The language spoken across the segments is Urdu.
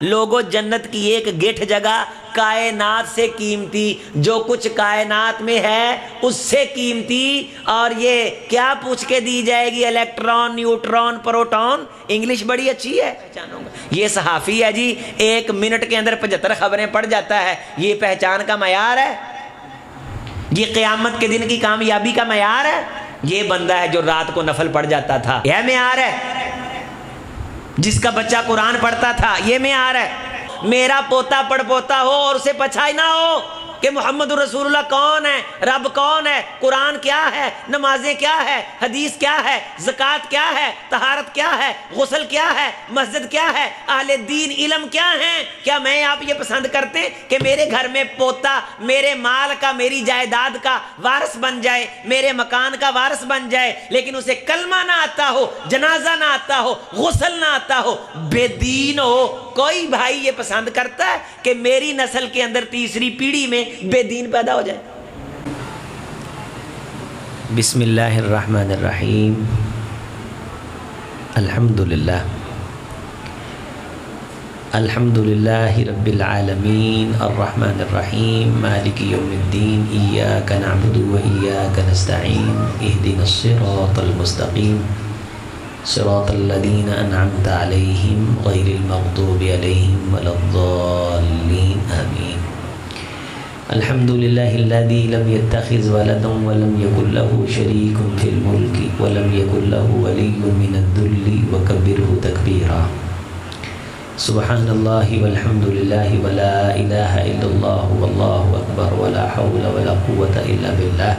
لوگوں جنت کی ایک گٹھ جگہ کائنات سے قیمتی، جو کچھ کائنات میں ہے اس سے قیمتی، اور یہ کیا پوچھ کے دی جائے گی؟ Electron, neutron, proton. انگلش بڑی اچھی ہے، یہ صحافی ہے جی، 1 منٹ کے اندر 75 خبریں پڑھ جاتا ہے، یہ پہچان کا معیار ہے؟ یہ قیامت کے دن کی کامیابی کا معیار ہے؟ یہ بندہ ہے جو رات کو نفل پڑھ جاتا تھا، یہ معیار ہے؟ جس کا بچہ قرآن پڑھتا تھا، یہ معیار ہے؟ میرا پوتا پڑھ پوتا ہو اور اسے پچھائی نہ ہو کہ محمد رسول اللہ کون ہے، رب کون ہے، قرآن کیا ہے، نمازیں کیا ہے، حدیث کیا ہے، زکوٰۃ کیا ہے، طہارت کیا ہے، غسل کیا ہے، مسجد کیا ہے، اہل دین علم کیا ہیں؟ کیا میں آپ یہ پسند کرتے ہیں کہ میرے گھر میں پوتا میرے مال کا، میری جائیداد کا وارث بن جائے، میرے مکان کا وارث بن جائے، لیکن اسے کلمہ نہ آتا ہو، جنازہ نہ آتا ہو، غسل نہ آتا ہو، بے دین ہو؟ کوئی بھائی یہ پسند کرتا ہے کہ میری نسل کے اندر تیسری پیڑھی میں بے دین پیدا ہو جائے؟ بسم اللہ الرحمن الرحیم، الحمدللہ الحمدللہ رب العالمین، الرحمن الرحیم، مالک یوم الدین، ایاک نعبد و ایاک نستعین، اہدنا الصراط المستقیم، صراط الذین انعمت علیہم غیر المغضوب علیہم ولا الضالین، آمین۔ الحمدللہ الذی لم يتخذ ولدا ولم یکن له شریک فی الملک ولم یکن له ولی من الذل وکبرہ تکبیرا۔ سبحان اللہ والحمدللہ ولا الہ الا اللہ واللہ اکبر ولا حول ولا قوة الا باللہ۔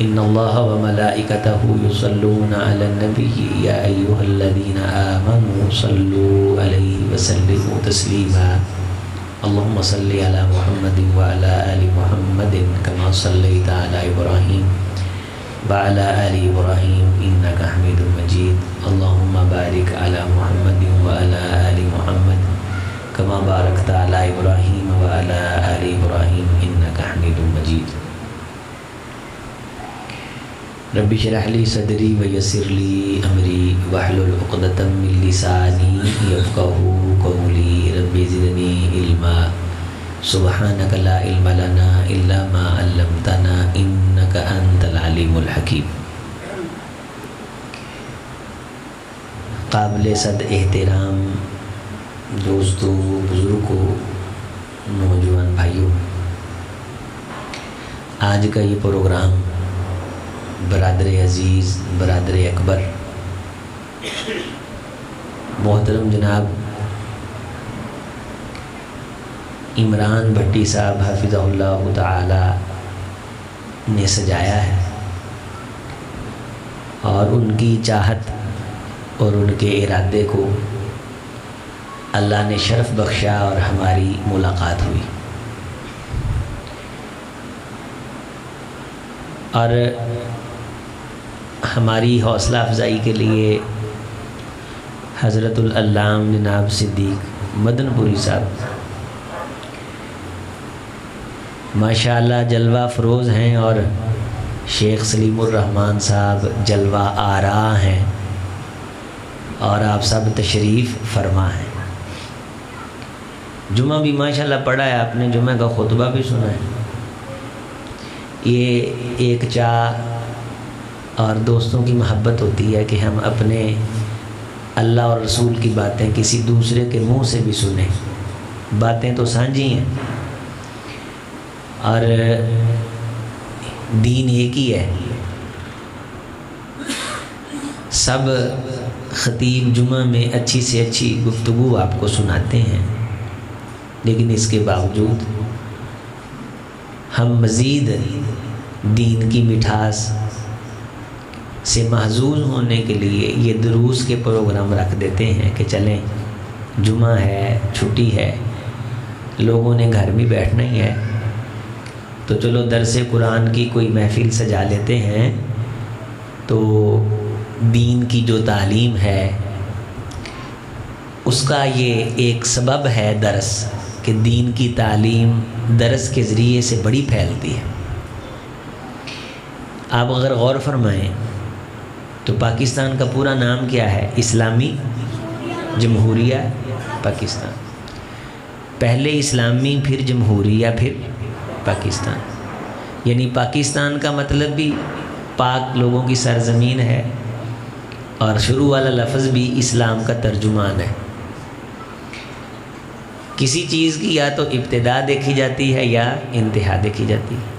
ان اللہ وملائکتہ یصلون علی النبی یا ایہا الذین آمنوا صلوا علیہ وسلموا تسلیما۔ اللہم صلی علی محمد وعلی آل محمد کما صلیت علی ابراہیم وعلی آل ابراہیم انک حمید مجید۔ اللہم بارک علی محمد وعلی آل محمد کما بارکت علی ابراہیم وعلی آل ابراہیم انک حمید مجید۔ رب اشرح لی صدری ویسر لی امری واحلل عقدۃ من لسانی یفقہوا قولی۔ رب زدنی علما سبحانک لا علم لنا الا ما علمتنا انک انت العلیم الحکیم۔ قابل صد احترام دوستوں، بزرگوں، نوجوان بھائیوں، آج کا یہ پروگرام برادر عزیز، برادر اکبر، محترم جناب عمران بھٹی صاحب حفظہ اللہ تعالی نے سجایا ہے، اور ان کی چاہت اور ان کے ارادے کو اللہ نے شرف بخشا اور ہماری ملاقات ہوئی۔ اور ہماری حوصلہ افزائی کے لیے حضرت العلام جناب صدیق مدن پوری صاحب ماشاءاللہ جلوہ فروز ہیں، اور شیخ سلیم الرحمن صاحب جلوہ آرا ہیں، اور آپ سب تشریف فرما ہیں۔ جمعہ بھی ماشاءاللہ پڑھا ہے آپ نے، جمعہ کا خطبہ بھی سنا ہے۔ یہ ایک چاہ اور دوستوں کی محبت ہوتی ہے کہ ہم اپنے اللہ اور رسول کی باتیں کسی دوسرے کے منہ سے بھی سنیں۔ باتیں تو سانجھی ہیں، اور دین ایک ہی ہے۔ سب خطیب جمعہ میں اچھی سے اچھی گفتگو آپ کو سناتے ہیں، لیکن اس کے باوجود ہم مزید دین کی مٹھاس سے محظوظ ہونے کے لیے یہ دروس کے پروگرام رکھ دیتے ہیں کہ چلیں جمعہ ہے، چھٹی ہے، لوگوں نے گھر بھی بیٹھنا ہی ہے، تو چلو درس قرآن کی کوئی محفل سجا لیتے ہیں۔ تو دین کی جو تعلیم ہے اس کا یہ ایک سبب ہے درس، کہ دین کی تعلیم درس کے ذریعے سے بڑی پھیلتی ہے۔ آپ اگر غور فرمائیں تو پاکستان کا پورا نام کیا ہے؟ اسلامی جمہوریہ پاکستان، پہلے اسلامی پھر جمہوریہ پھر پاکستان، یعنی پاکستان کا مطلب بھی پاک لوگوں کی سرزمین ہے، اور شروع والا لفظ بھی اسلام کا ترجمان ہے۔ کسی چیز کی یا تو ابتدا دیکھی جاتی ہے یا انتہا دیکھی جاتی ہے۔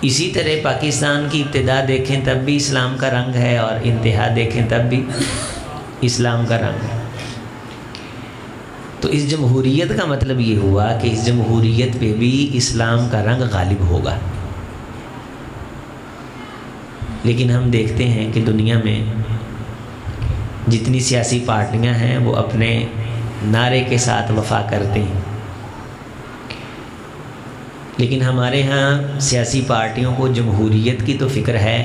اسی طرح پاکستان کی ابتدا دیکھیں تب بھی اسلام کا رنگ ہے، اور انتہا دیکھیں تب بھی اسلام کا رنگ ہے۔ تو اس جمہوریت کا مطلب یہ ہوا کہ اس جمہوریت پہ بھی اسلام کا رنگ غالب ہوگا۔ لیکن ہم دیکھتے ہیں کہ دنیا میں جتنی سیاسی پارٹیاں ہیں وہ اپنے نعرے کے ساتھ وفا کرتے ہیں، لیکن ہمارے ہاں سیاسی پارٹیوں کو جمہوریت کی تو فکر ہے،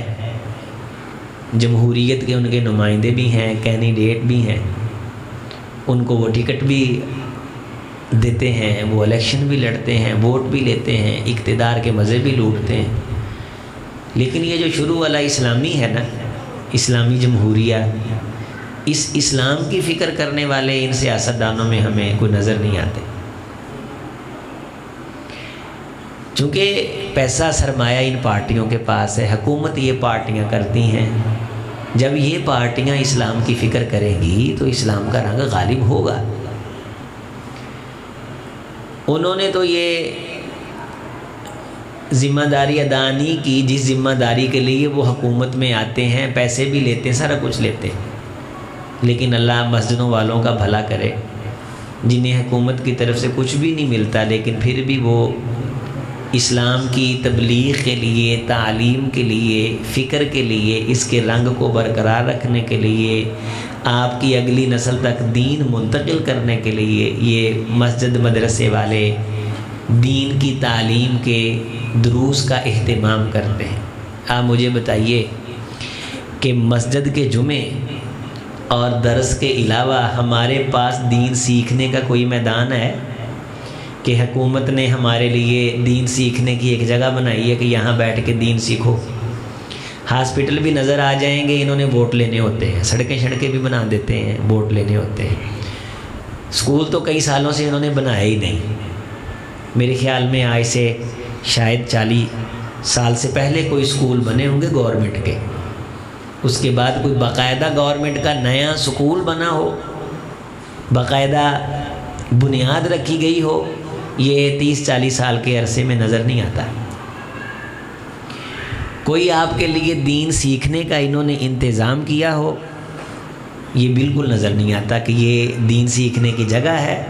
جمہوریت کے ان کے نمائندے بھی ہیں، کینڈیڈیٹ بھی ہیں، ان کو وہ ٹکٹ بھی دیتے ہیں، وہ الیکشن بھی لڑتے ہیں، ووٹ بھی لیتے ہیں، اقتدار کے مزے بھی لوٹتے ہیں۔ لیکن یہ جو شروع والا اسلامی ہے نا، اسلامی جمہوریہ، اس اسلام کی فکر کرنے والے ان سیاستدانوں میں ہمیں کوئی نظر نہیں آتے، چونکہ پیسہ سرمایہ ان پارٹیوں کے پاس ہے، حکومت یہ پارٹیاں کرتی ہیں۔ جب یہ پارٹیاں اسلام کی فکر کریں گی تو اسلام کا رنگ غالب ہوگا۔ انہوں نے تو یہ ذمہ داری ادا نہیں کی جس ذمہ داری کے لیے وہ حکومت میں آتے ہیں، پیسے بھی لیتے ہیں، سارا کچھ لیتے ہیں، لیکن اللہ مسجدوں والوں کا بھلا کرے جنہیں حکومت کی طرف سے کچھ بھی نہیں ملتا، لیکن پھر بھی وہ اسلام کی تبلیغ کے لیے، تعلیم کے لیے، فکر کے لیے، اس کے رنگ کو برقرار رکھنے کے لیے، آپ کی اگلی نسل تک دین منتقل کرنے کے لیے یہ مسجد مدرسے والے دین کی تعلیم کے دروس کا اہتمام کرتے ہیں۔ آپ مجھے بتائیے کہ مسجد کے جمعے اور درس کے علاوہ ہمارے پاس دین سیکھنے کا کوئی میدان ہے کہ حکومت نے ہمارے لیے دین سیکھنے کی ایک جگہ بنائی ہے کہ یہاں بیٹھ کے دین سیکھو؟ ہاسپٹل بھی نظر آ جائیں گے، انہوں نے ووٹ لینے ہوتے ہیں، سڑکیں بھی بنا دیتے ہیں، ووٹ لینے ہوتے ہیں۔ اسکول تو کئی سالوں سے انہوں نے بنایا ہی نہیں، میرے خیال میں آج سے شاید 40 سال سے پہلے کوئی اسکول بنے ہوں گے گورنمنٹ کے، اس کے بعد کوئی باقاعدہ گورنمنٹ کا نیا اسکول بنا ہو، باقاعدہ بنیاد رکھی گئی ہو، یہ 30-40 سال کے عرصے میں نظر نہیں آتا۔ کوئی آپ کے لیے دین سیکھنے کا انہوں نے انتظام کیا ہو، یہ بالکل نظر نہیں آتا کہ یہ دین سیکھنے کی جگہ ہے،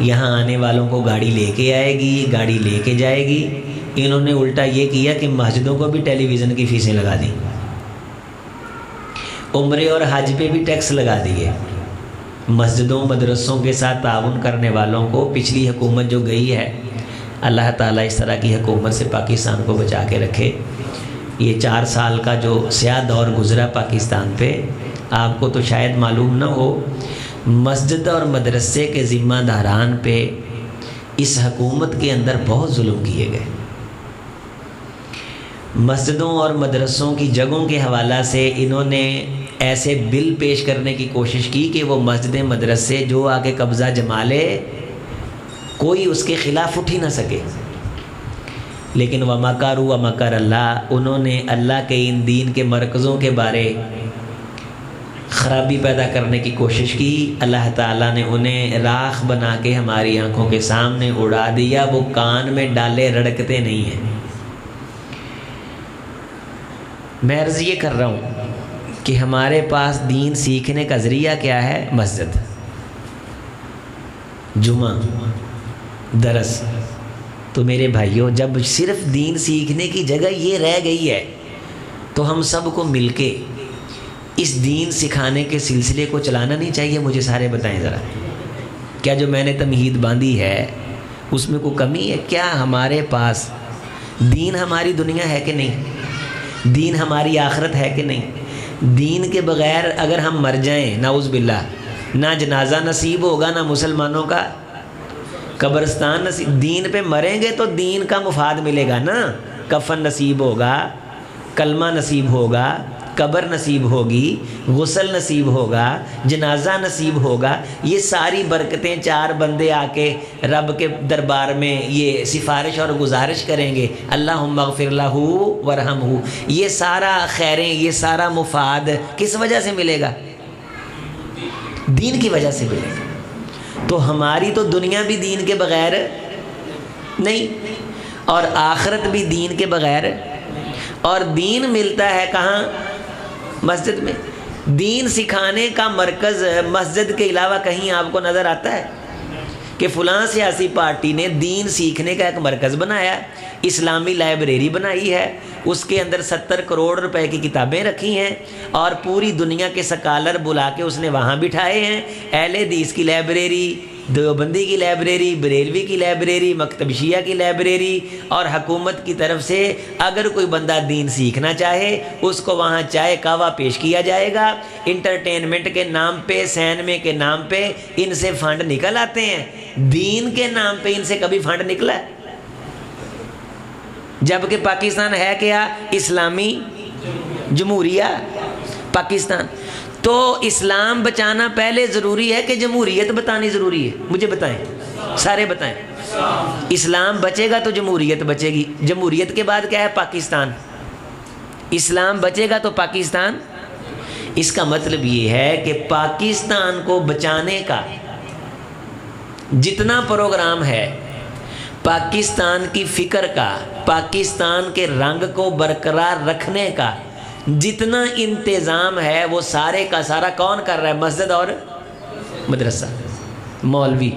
یہاں آنے والوں کو گاڑی لے کے آئے گی، گاڑی لے کے جائے گی۔ انہوں نے الٹا یہ کیا کہ مسجدوں کو بھی ٹیلی ویژن کی فیسیں لگا دیں، عمرے اور حج پہ بھی ٹیکس لگا دیے۔ مسجدوں مدرسوں کے ساتھ تعاون کرنے والوں کو پچھلی حکومت جو گئی ہے، اللہ تعالیٰ اس طرح کی حکومت سے پاکستان کو بچا کے رکھے۔ یہ 4 سال کا جو سیاہ دور گزرا پاکستان پہ، آپ کو تو شاید معلوم نہ ہو، مسجد اور مدرسے کے ذمہ داران پہ اس حکومت کے اندر بہت ظلم کیے گئے۔ مسجدوں اور مدرسوں کی جگہوں کے حوالہ سے انہوں نے ایسے بل پیش کرنے کی کوشش کی کہ وہ مسجد مدرسے جو آ کے قبضہ جما لے، کوئی اس کے خلاف اٹھ ہی نہ سکے۔ لیکن وَمَكَرُوا وَمَكَرَ اللَّهُ، انہوں نے اللہ کے ان دین کے مرکزوں کے بارے خرابی پیدا کرنے کی کوشش کی، اللہ تعالیٰ نے انہیں راکھ بنا کے ہماری آنکھوں کے سامنے اڑا دیا، وہ کان میں ڈالے رڑکتے نہیں ہیں۔ میں عرض یہ کر رہا ہوں کہ ہمارے پاس دین سیکھنے کا ذریعہ کیا ہے؟ مسجد، جمعہ، درس۔ تو میرے بھائیوں، جب صرف دین سیکھنے کی جگہ یہ رہ گئی ہے تو ہم سب کو مل کے اس دین سکھانے کے سلسلے کو چلانا نہیں چاہیے؟ مجھے سارے بتائیں ذرا، کیا جو میں نے تمہید باندھی ہے اس میں کوئی کمی ہے؟ کیا ہمارے پاس دین ہماری دنیا ہے کہ نہیں؟ دین ہماری آخرت ہے کہ نہیں؟ دین کے بغیر اگر ہم مر جائیں، نعوذ باللہ، نہ جنازہ نصیب ہوگا، نہ مسلمانوں کا قبرستان نصیب۔ دین پہ مریں گے تو دین کا مفاد ملے گا نا، کفن نصیب ہوگا، کلمہ نصیب ہوگا، قبر نصیب ہوگی، غسل نصیب ہوگا، جنازہ نصیب ہوگا، یہ ساری برکتیں 4 بندے آ کے رب کے دربار میں یہ سفارش اور گزارش کریں گے، اللہم اغفر لہ ورحمہ، یہ سارا خیریں، یہ سارا مفاد کس وجہ سے ملے گا؟ دین کی وجہ سے ملے گا۔ تو ہماری تو دنیا بھی دین کے بغیر نہیں، اور آخرت بھی دین کے بغیر، اور دین ملتا ہے کہاں؟ مسجد میں۔ دین سکھانے کا مرکز مسجد کے علاوہ کہیں آپ کو نظر آتا ہے کہ فلاں سیاسی پارٹی نے دین سیکھنے کا ایک مرکز بنایا، اسلامی لائبریری بنائی ہے، اس کے اندر 70 کروڑ روپے کی کتابیں رکھی ہیں، اور پوری دنیا کے سکالر بلا کے اس نے وہاں بٹھائے ہیں، اہل حدیث کی لائبریری، دیوبندی کی لائبریری، بریلوی کی لائبریری، مکتب شیعہ کی لائبریری، اور حکومت کی طرف سے اگر کوئی بندہ دین سیکھنا چاہے اس کو وہاں چائے کعوہ پیش کیا جائے گا، انٹرٹینمنٹ کے نام پہ، سینمے کے نام پہ ان سے فنڈ نکل آتے ہیں، دین کے نام پہ ان سے کبھی فنڈ نکلا ہے؟ جبکہ پاکستان ہے کیا؟ اسلامی جمہوریہ پاکستان۔ تو اسلام بچانا پہلے ضروری ہے کہ جمہوریت بتانی ضروری ہے؟ مجھے بتائیں، سارے بتائیں۔ اسلام بچے گا تو جمہوریت بچے گی، جمہوریت کے بعد کیا ہے؟ پاکستان۔ اسلام بچے گا تو پاکستان۔ اس کا مطلب یہ ہے کہ پاکستان کو بچانے کا جتنا پروگرام ہے، پاکستان کی فکر کا، پاکستان کے رنگ کو برقرار رکھنے کا جتنا انتظام ہے، وہ سارے کا سارا کون کر رہا ہے؟ مسجد اور مدرسہ، مولوی۔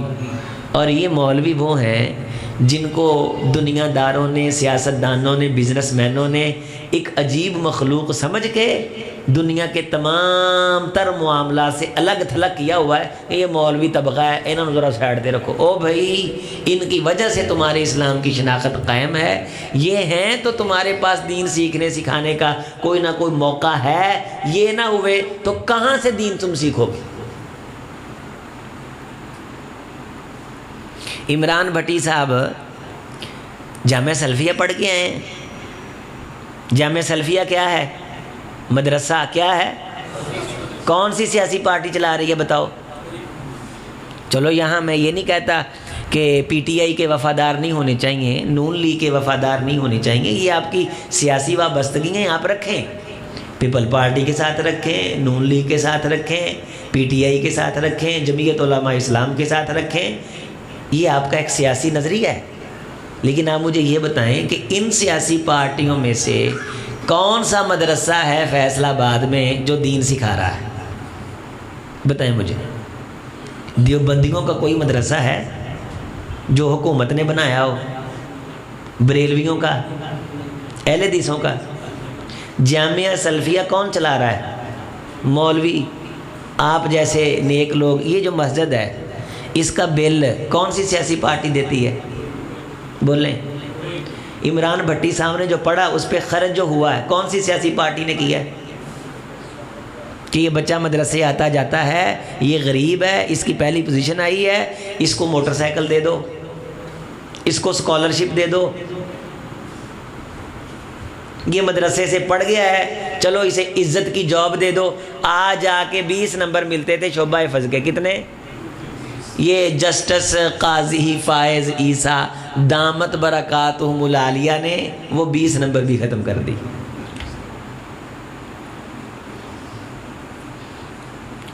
اور یہ مولوی وہ ہیں جن کو دنیا داروں نے، سیاست دانوں نے، بزنس مینوں نے ایک عجیب مخلوق سمجھ کے دنیا کے تمام تر معاملات سے الگ تھلگ کیا ہوا ہے کہ یہ مولوی طبقہ ہے، انہوں نے ذرا سائڈ دے رکھو۔ او بھائی، ان کی وجہ سے تمہارے اسلام کی شناخت قائم ہے، یہ ہیں تو تمہارے پاس دین سیکھنے سکھانے کا کوئی نہ کوئی موقع ہے، یہ نہ ہوئے تو کہاں سے دین تم سیکھو گے؟ عمران بھٹی صاحب جامعہ سلفیہ پڑھ کے آئے ہیں۔ جامعہ سلفیہ کیا ہے؟ مدرسہ کیا ہے؟ کون سی سیاسی پارٹی چلا رہی ہے بتاؤ؟ چلو یہاں میں یہ نہیں کہتا کہ پی ٹی آئی کے وفادار نہیں ہونے چاہیے، نون لیگ کے وفادار نہیں ہونے چاہیے، یہ آپ کی سیاسی وابستگیاں آپ رکھیں، پیپل پارٹی کے ساتھ رکھیں، نون لیگ کے ساتھ رکھیں، پی ٹی آئی کے ساتھ رکھیں، جمعیت علماء اسلام کے ساتھ رکھیں، یہ آپ کا ایک سیاسی نظریہ ہے۔ لیکن آپ مجھے یہ بتائیں کہ ان سیاسی پارٹیوں میں سے کون سا مدرسہ ہے فیصل آباد میں جو دین سکھا رہا ہے؟ بتائیں مجھے۔ دیوبندیوں کا کوئی مدرسہ ہے جو حکومت نے بنایا ہو؟ بریلویوں کا، اہل حدیثوں کا؟ جامعہ سلفیہ کون چلا رہا ہے؟ مولوی، آپ جیسے نیک لوگ۔ یہ جو مسجد ہے اس کا بل کون سی سیاسی پارٹی دیتی ہے؟ بولیں۔ عمران بھٹی صاحب نے جو پڑھا اس پہ خرچ جو ہوا ہے کون سی سیاسی پارٹی نے کیا ہے؟ کہ یہ بچہ مدرسے آتا جاتا ہے، یہ غریب ہے، اس کی پہلی پوزیشن آئی ہے، اس کو موٹر سائیکل دے دو، اس کو اسکالرشپ دے دو، یہ مدرسے سے پڑھ گیا ہے، چلو اسے عزت کی جاب دے دو۔ آج آ کے 20 نمبر ملتے تھے شعبہ حفظ کے، کتنے؟ یہ جسٹس قاضی فائز عیسیٰ دامت برکاتہم العالیہ نے وہ 20 نمبر بھی ختم کر دی۔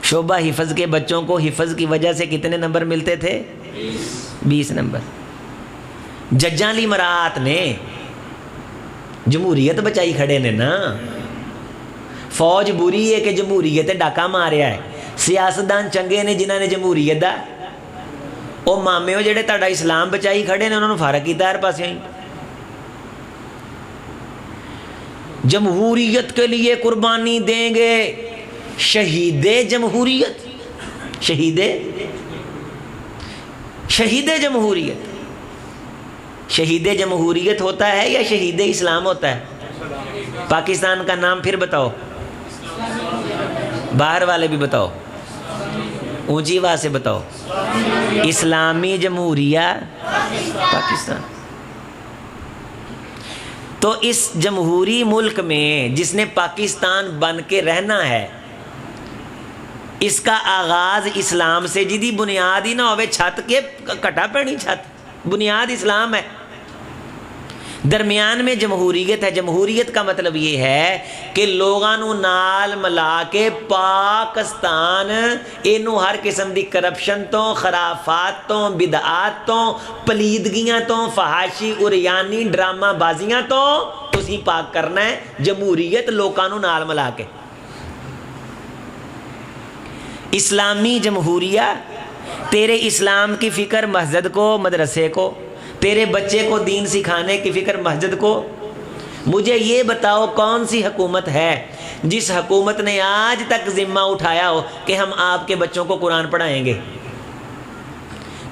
شعبہ حفظ کے بچوں کو حفظ کی وجہ سے کتنے نمبر ملتے تھے؟ 20 نمبر۔ ججاں لی مراعات نے جمہوریت بچائی کھڑے نے نا۔ فوج بری ہے کہ جمہوریت ڈاکہ ماریا ہے، سیاستدان چنگے نے جنہوں نے جمہوریت دا وہ مامے ہو جڑے تہاڈا اسلام بچائی کھڑے نے، انہوں نے فارغ کیتا ہر پاسے۔ جمہوریت کے لیے قربانی دیں گے، شہید جمہوریت، شہید جمہوریت، شہید جمہوریت ہوتا ہے یا شہید اسلام ہوتا ہے؟ پاکستان کا نام پھر بتاؤ، باہر والے بھی بتاؤ، اونچی آواز سے بتاؤ۔ اسلامی جمہوریہ پاکستان۔ تو اس جمہوری ملک میں جس نے پاکستان بن کے رہنا ہے، اس کا آغاز اسلام سے، جدی بنیاد ہی نہ ہوئے چھت کے کٹا پڑی چھت، بنیاد اسلام ہے، درمیان میں جمہوریت ہے۔ جمہوریت کا مطلب یہ ہے کہ لوگاں نو نال ملا کے پاکستان اینو ہر قسم دی کرپشن تو، خرافات تو، بدعات تو، پلیدگیاں تو، فحاشی اریانی ڈرامہ بازیاں تو تسی پاک کرنا ہے۔ جمہوریت لوگاں نو نال ملا کے، اسلامی جمہوریہ، تیرے اسلام کی فکر مسجد کو، مدرسے کو، تیرے بچے کو دین سکھانے کی فکر مسجد کو۔ مجھے یہ بتاؤ کون سی حکومت ہے جس حکومت نے آج تک ذمہ اٹھایا ہو کہ ہم آپ کے بچوں کو قرآن پڑھائیں گے؟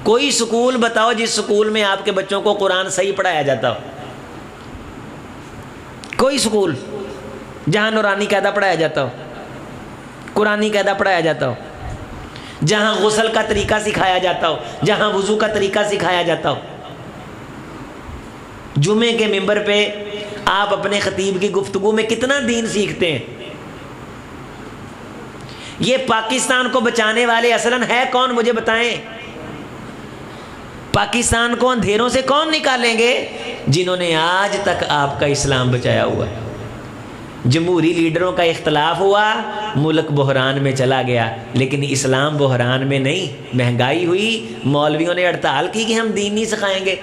کوئی سکول بتاؤ جس سکول میں آپ کے بچوں کو قرآن صحیح پڑھایا جاتا ہو، کوئی سکول جہاں نورانی قاعدہ پڑھایا جاتا ہو، قرآنی قاعدہ پڑھایا جاتا ہو، جہاں غسل کا طریقہ سکھایا جاتا ہو، جہاں وضو کا طریقہ سکھایا جاتا ہو۔ جمعے کے ممبر پہ آپ اپنے خطیب کی گفتگو میں کتنا دین سیکھتے ہیں؟ یہ پاکستان کو بچانے والے اصلاً ہے کون؟ مجھے بتائیں۔ پاکستان کو اندھیروں سے کون نکالیں گے؟ جنہوں نے آج تک آپ کا اسلام بچایا ہوا ہے۔ جمہوری لیڈروں کا اختلاف ہوا، ملک بحران میں چلا گیا، لیکن اسلام بحران میں نہیں۔ مہنگائی ہوئی، مولویوں نے ہڑتال کی کہ ہم دین نہیں سکھائیں گے،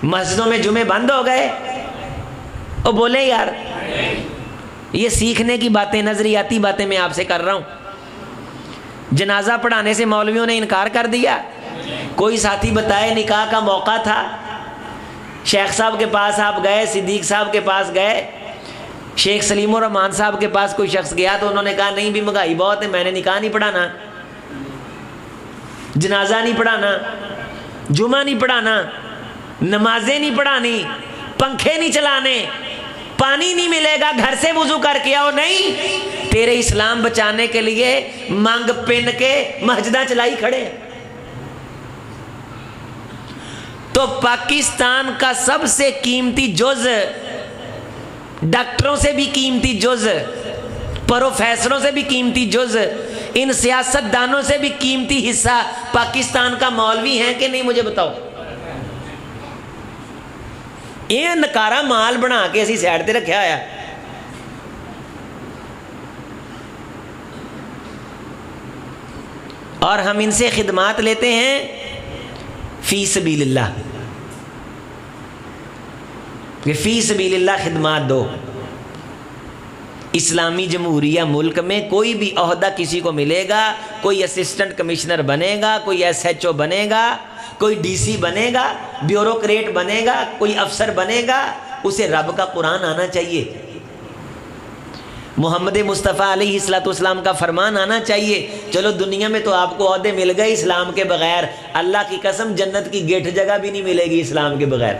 مسجدوں میں جمعے بند ہو گئے۔ او بولے یار، یہ سیکھنے کی باتیں، نظریاتی باتیں میں آپ سے کر رہا ہوں۔ جنازہ پڑھانے سے مولویوں نے انکار کر دیا۔ کوئی ساتھی بتائے نکاح کا موقع تھا، شیخ صاحب کے پاس آپ گئے، صدیق صاحب کے پاس گئے، شیخ سلیم الرحمان صاحب کے پاس کوئی شخص گیا تو انہوں نے کہا نہیں بھی مہنگائی بہت ہے، میں نے نکاح نہیں پڑھانا، جنازہ نہیں پڑھانا، جمعہ نہیں پڑھانا، نمازیں نہیں پڑھانی، پنکھے نہیں چلانے، پانی نہیں ملے گا، گھر سے وضو کر کے آؤ۔ نہیں، تیرے اسلام بچانے کے لیے مانگ پن کے مسجداں چلائی کھڑے۔ تو پاکستان کا سب سے قیمتی جز، ڈاکٹروں سے بھی قیمتی جز، پروفیسروں سے بھی قیمتی جز، ان سیاست دانوں سے بھی قیمتی حصہ پاکستان کا مولوی ہیں کہ نہیں؟ مجھے بتاؤ۔ یہ نکارا مال بنا کے اسی سائڈ تے رکھا ہے۔ اور ہم ان سے خدمات لیتے ہیں فی سبیل اللہ، کہ فی سبیل اللہ خدمات دو۔ اسلامی جمہوریہ ملک میں کوئی بھی عہدہ کسی کو ملے گا، کوئی اسسٹنٹ کمشنر بنے گا، کوئی ایس ایچ او بنے گا، کوئی ڈی سی بنے گا، بیوروکریٹ بنے گا، کوئی افسر بنے گا، اسے رب کا قرآن آنا چاہیے، محمد مصطفیٰ علیہ السلام کا فرمان آنا چاہیے۔ چلو دنیا میں تو آپ کو عہدے مل گئے اسلام کے بغیر، اللہ کی قسم جنت کی گیٹ جگہ بھی نہیں ملے گی اسلام کے بغیر۔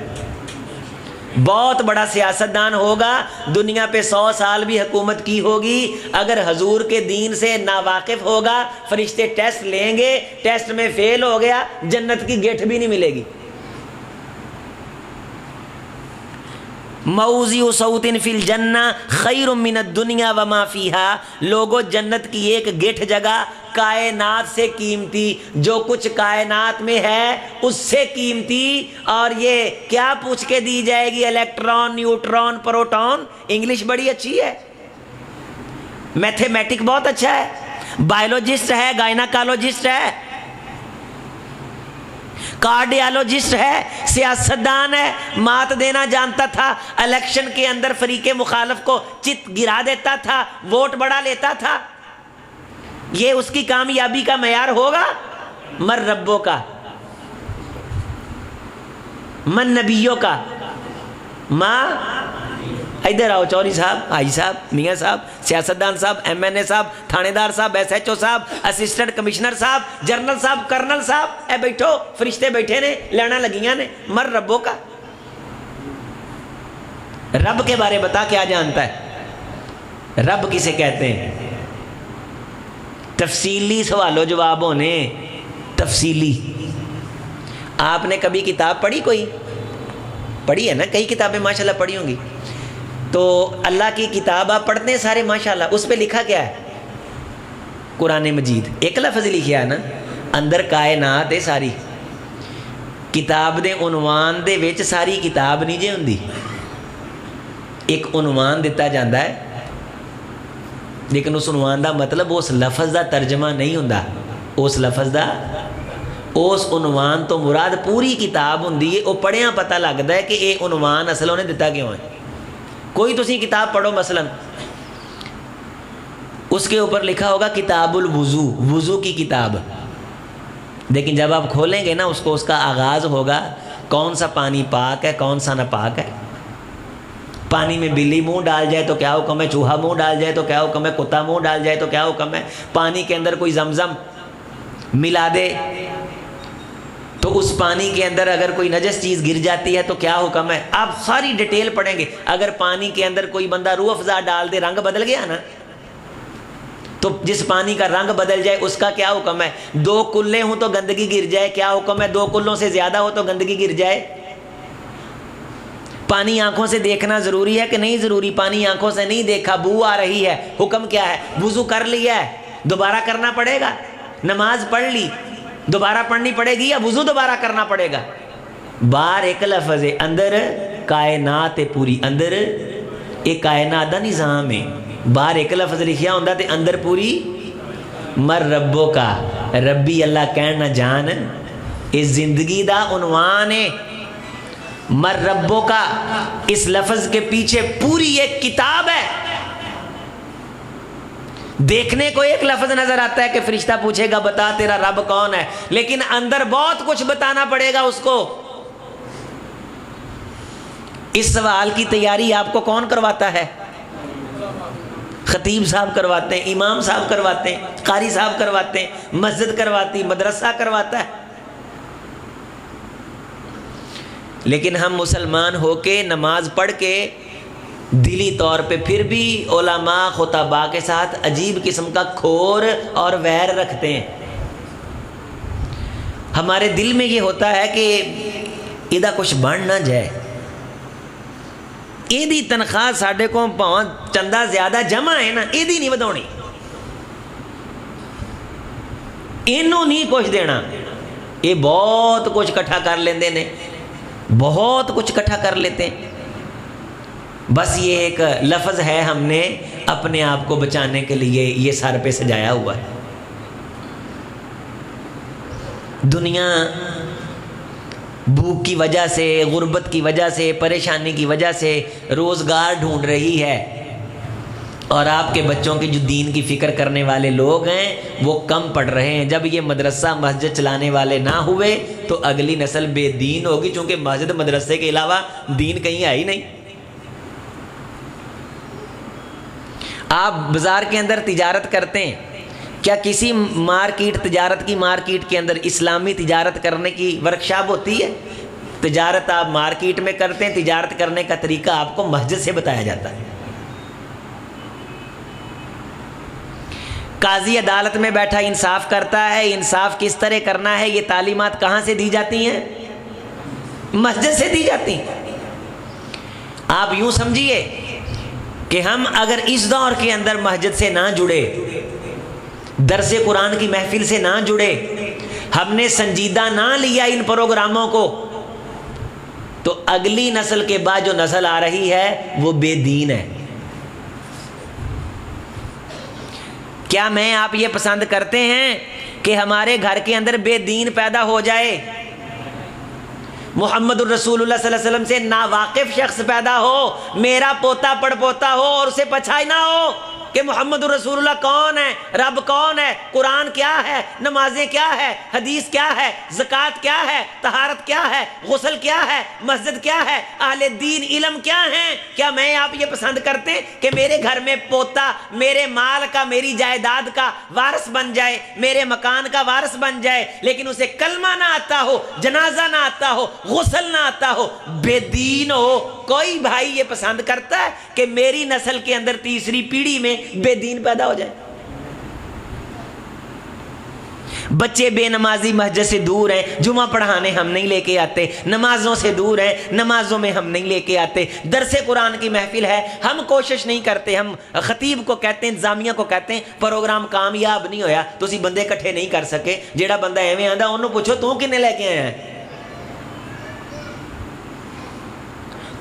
بہت بڑا سیاستدان ہوگا، دنیا پہ 100 سال بھی حکومت کی ہوگی، اگر حضور کے دین سے ناواقف ہوگا، فرشتے ٹیسٹ لیں گے، ٹیسٹ میں فیل ہو گیا، جنت کی گیٹ بھی نہیں ملے گی۔ موضع صوت فی الجنہ خیر من الدنیا وما فیہا، لوگوں جنت کی ایک گیٹ جگہ کائنات سے قیمتی، جو کچھ کائنات میں ہے اس سے قیمتی۔ اور یہ کیا پوچھ کے دی جائے گی؟ Electron, neutron, proton. انگلش بڑی اچھی ہے، میتھمیٹک بہت اچھا ہے، بائیولوجسٹ ہے، گائناکالوجسٹ ہے، کارڈیالوجسٹ ہے، سیاستدان ہے، مات دینا جانتا تھا، الیکشن کے اندر فریق مخالف کو چت گرا دیتا تھا، ووٹ بڑھا لیتا تھا۔ یہ اس کی کامیابی کا معیار ہوگا؟ من ربوں کا، من نبیوں کا، ماں۔ ادھر آؤ، چوری صاحب، حاجی صاحب، میاں صاحب، سیاستدان صاحب، ایم این اے صاحب، تھانے دار صاحب، ایس ایچ او صاحب، اسسٹنٹ کمشنر صاحب، جنرل صاحب، کرنل صاحب، اے بیٹھو، فرشتے بیٹھے نے، لینا لگیاں نے، مر ربوں کا۔ رب کے بارے بتا کیا جانتا ہے؟ رب کسے کہتے ہیں؟ تفصیلی سوال و جواب ہونے، تفصیلی۔ آپ نے کبھی کتاب پڑھی کوئی؟ پڑھی ہے نا، کئی کتابیں ماشاءاللہ پڑھی ہوں گی. تو اللہ کی کتاب آپ پڑھتے ہیں سارے ماشاءاللہ، اس پہ لکھا کیا ہے؟ قرآن مجید. ایک لفظ لکھیا ہے نا، اندر کائنات ہے ساری. کتاب دے عنوان دے وچ ساری کتاب نہیں جے ہوندی، ایک عنوان دیتا جاتا ہے، لیکن اس عنوان دا مطلب اس لفظ دا ترجمہ نہیں ہوندا. اس لفظ دا اس عنوان تو مراد پوری کتاب ہوندی ہے. وہ پڑھیاں پتہ لگتا ہے کہ یہ عنوان اصل انہیں دیتا کیوں ہے. کوئی تسی کتاب پڑھو مثلا، اس کے اوپر لکھا ہوگا کتاب الوضو، وضو کی کتاب، لیکن جب آپ کھولیں گے نا اس کو، اس کا آغاز ہوگا کون سا پانی پاک ہے کون سا ناپاک ہے. پانی میں بلی منہ ڈال جائے تو کیا حکم ہے، چوہا منہ ڈال جائے تو کیا حکم ہے، کتا منہ ڈال جائے تو کیا حکم ہے، پانی کے اندر کوئی زمزم ملا دے تو اس پانی کے اندر اگر کوئی نجس چیز گر جاتی ہے تو کیا حکم ہے. آپ ساری ڈیٹیل پڑھیں گے. اگر پانی کے اندر کوئی بندہ روح افزا ڈال دے، رنگ بدل گیا نا، تو جس پانی کا رنگ بدل جائے اس کا کیا حکم ہے. 2 کلے ہوں تو گندگی گر جائے، کیا حکم ہے. 2 کلوں سے زیادہ ہو تو گندگی گر جائے. پانی آنکھوں سے دیکھنا ضروری ہے کہ نہیں ضروری؟ پانی آنکھوں سے نہیں دیکھا، بو آ رہی ہے، حکم کیا ہے؟ وضو کر لیا ہے، دوبارہ کرنا پڑے گا. نماز پڑھ لی، دوبارہ پڑھنی پڑے گی یا وضو دوبارہ کرنا پڑے گا؟ باہر ایک لفظ ہے، اندر کائنات ہے پوری. اندر ایک کائنات دا نظام ہے. باہر ایک لفظ لکھیا ہوندا تے اندر پوری. مر ربو کا، ربی اللہ کہن نہ جان، اس زندگی دا عنوان ہے. مر ربو کا، اس لفظ کے پیچھے پوری ایک کتاب ہے. دیکھنے کو ایک لفظ نظر آتا ہے کہ فرشتہ پوچھے گا بتا تیرا رب کون ہے، لیکن اندر بہت کچھ بتانا پڑے گا اس کو. اس سوال کی تیاری آپ کو کون کرواتا ہے؟ خطیب صاحب کرواتے ہیں، امام صاحب کرواتے ہیں، قاری صاحب کرواتے ہیں، مسجد کرواتی، مدرسہ کرواتا ہے. لیکن ہم مسلمان ہو کے نماز پڑھ کے دلی طور پہ پھر بھی علماء خطباء کے ساتھ عجیب قسم کا کھور اور ویر رکھتے ہیں. ہمارے دل میں یہ ہوتا ہے کہ یہ کچھ بن نہ جائے، یہ تنخواہ ساڈے کو پاؤں چندہ زیادہ جمع ہے نا، یہ نہیں وداؤنی، اینوں نہیں کچھ دینا. یہ بہت کچھ کٹھا کر لیندے نے، بہت کچھ کٹھا کر لیتے ہیں. بس یہ ایک لفظ ہے، ہم نے اپنے آپ کو بچانے کے لیے یہ سر پہ سجایا ہوا ہے. دنیا بھوک کی وجہ سے، غربت کی وجہ سے، پریشانی کی وجہ سے روزگار ڈھونڈ رہی ہے، اور آپ کے بچوں کی جو دین کی فکر کرنے والے لوگ ہیں وہ کم پڑ رہے ہیں. جب یہ مدرسہ مسجد چلانے والے نہ ہوئے تو اگلی نسل بے دین ہوگی، چونکہ مسجد مدرسے کے علاوہ دین کہیں ہے ہی نہیں. آپ بازار کے اندر تجارت کرتے ہیں، کیا کسی مارکیٹ، تجارت کی مارکیٹ کے اندر اسلامی تجارت کرنے کی ورکشاپ ہوتی ہے؟ تجارت آپ مارکیٹ میں کرتے ہیں، تجارت کرنے کا طریقہ آپ کو مسجد سے بتایا جاتا ہے. قاضی عدالت میں بیٹھا انصاف کرتا ہے، انصاف کس طرح کرنا ہے، یہ تعلیمات کہاں سے دی جاتی ہیں؟ مسجد سے دی جاتی ہیں. آپ یوں سمجھیے کہ ہم اگر اس دور کے اندر مسجد سے نہ جڑے، درس قرآن کی محفل سے نہ جڑے، ہم نے سنجیدہ نہ لیا ان پروگراموں کو، تو اگلی نسل کے بعد جو نسل آ رہی ہے وہ بے دین ہے. کیا میں آپ یہ پسند کرتے ہیں کہ ہمارے گھر کے اندر بے دین پیدا ہو جائے، محمد الرسول اللہ صلی اللہ علیہ وسلم سے ناواقف شخص پیدا ہو، میرا پوتا پڑ پوتا ہو اور اسے پچھائی نہ ہو کہ محمد الرسول اللہ کون ہے، رب کون ہے، قرآن کیا ہے، نمازیں کیا ہے، حدیث کیا ہے، زکوٰۃ کیا ہے، طہارت کیا ہے، غسل کیا ہے، مسجد کیا ہے، اہل دین علم کیا ہیں؟ کیا میں آپ یہ پسند کرتے ہیں کہ میرے گھر میں پوتا میرے مال کا، میری جائیداد کا وارث بن جائے، میرے مکان کا وارث بن جائے، لیکن اسے کلمہ نہ آتا ہو، جنازہ نہ آتا ہو، غسل نہ آتا ہو، بے دین ہو؟ کوئی بھائی یہ پسند کرتا ہے کہ میری نسل کے اندر تیسری پیڑھی میں بے دین پیدا ہو جائے؟ بچے بے نمازی مسجد سے دور ہیں، جمعہ پڑھانے ہم نہیں لے کے آتے، نمازوں سے دور ہیں، نمازوں میں ہم نہیں لے کے آتے، درس قرآن کی محفل ہے، ہم کوشش نہیں کرتے، ہم خطیب کو کہتے ہیں، انتظامیہ کو کہتے ہیں پروگرام کامیاب نہیں ہویا، تسی بندے کٹھے نہیں کر سکے، جیڑا بندہ ایویں آندا انہوں پوچھو تو کنے لے کے آیا ہے،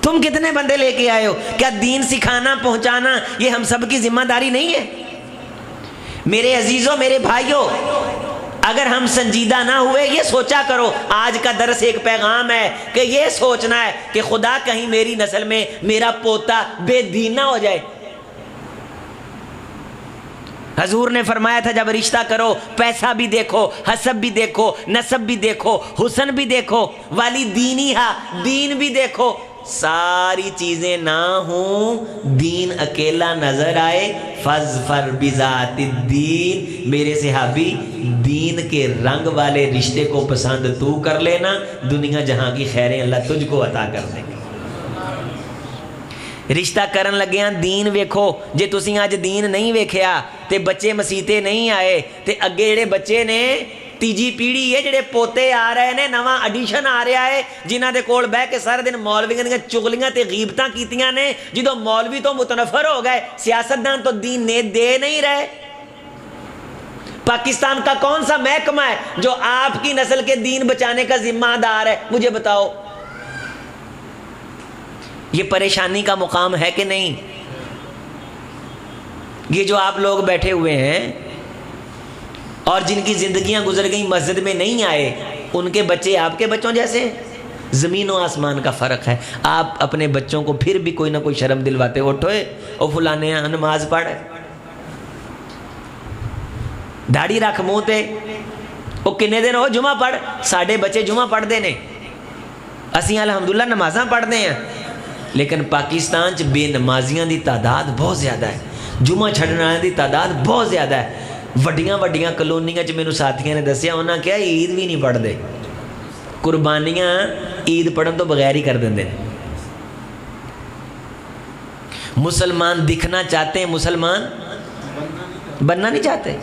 تم کتنے بندے لے کے آئے ہو؟ کیا دین سکھانا پہنچانا یہ ہم سب کی ذمہ داری نہیں ہے؟ میرے عزیزوں، میرے بھائیوں، اگر ہم سنجیدہ نہ ہوئے، یہ سوچا کرو، آج کا درس ایک پیغام ہے کہ یہ سوچنا ہے کہ خدا کہیں میری نسل میں میرا پوتا بے دین نہ ہو جائے۔ حضور نے فرمایا تھا جب رشتہ کرو پیسہ بھی دیکھو، حسب بھی دیکھو، نسب بھی دیکھو، حسن بھی دیکھو، والی دینی ہا، دین بھی دیکھو، ساری چیزیں نہ ہوں، دین اکیلا نظر آئے، فاظفر بذات الدین، میرے صحابی دین کے رنگ والے رشتے کو پسند تو کر لینا، دنیا جہاں کی خیریں اللہ تجھ کو عطا کر دیں گے۔ رشتہ کرن لگے ہیں دین ویکھو، جے تسی آج دین نہیں ویکھیا تے بچے مسیتے نہیں آئے تے اگے جڑے بچے نے تیجی پیڑھی ہے، جڑے پوتے آ رہے نے، نواں ایڈیشن آ رہا ہے، جنہ دے کول بہ کے سارے دن مولویاں دیاں چغلیاں تے غیبتاں کیتیاں نے، جدوں مولوی تو متنفر ہو گئے، سیاستدان تو دین نے دے نہیں رہے۔ پاکستان کا کون سا محکمہ ہے جو آپ کی نسل کے دین بچانے کا ذمہ دار ہے؟ مجھے بتاؤ، یہ پریشانی کا مقام ہے کہ نہیں؟ یہ جو آپ لوگ بیٹھے ہوئے ہیں اور جن کی زندگیاں گزر گئیں مسجد میں نہیں آئے، ان کے بچے آپ کے بچوں جیسے ہیں؟ زمین و آسمان کا فرق ہے۔ آپ اپنے بچوں کو پھر بھی کوئی نہ کوئی شرم دلواتے، اٹھوئے او فلانے نماز پڑھ، داڑھی رکھ منہ تے، او کنے دن ہو جمعہ پڑھ، ساڑھے بچے جمعہ پڑھ دے نے، اسی الحمدللہ نمازاں پڑھ دے ہیں، لیکن پاکستان چ بے نمازیاں دی تعداد بہت زیادہ ہے، جمعہ چھڑنے والے دی تعداد بہت زیادہ ہے۔ وڈیاں وڈیاں کلونیاں چ مینوں ساتھیاں نے دسیا، انہاں کیا عید بھی نہیں پڑھ دے، قربانیاں عید پڑھن تو بغیر ہی کر دیندے۔ مسلمان دکھنا چاہتے ہیں، مسلمان بننا نہیں چاہتے۔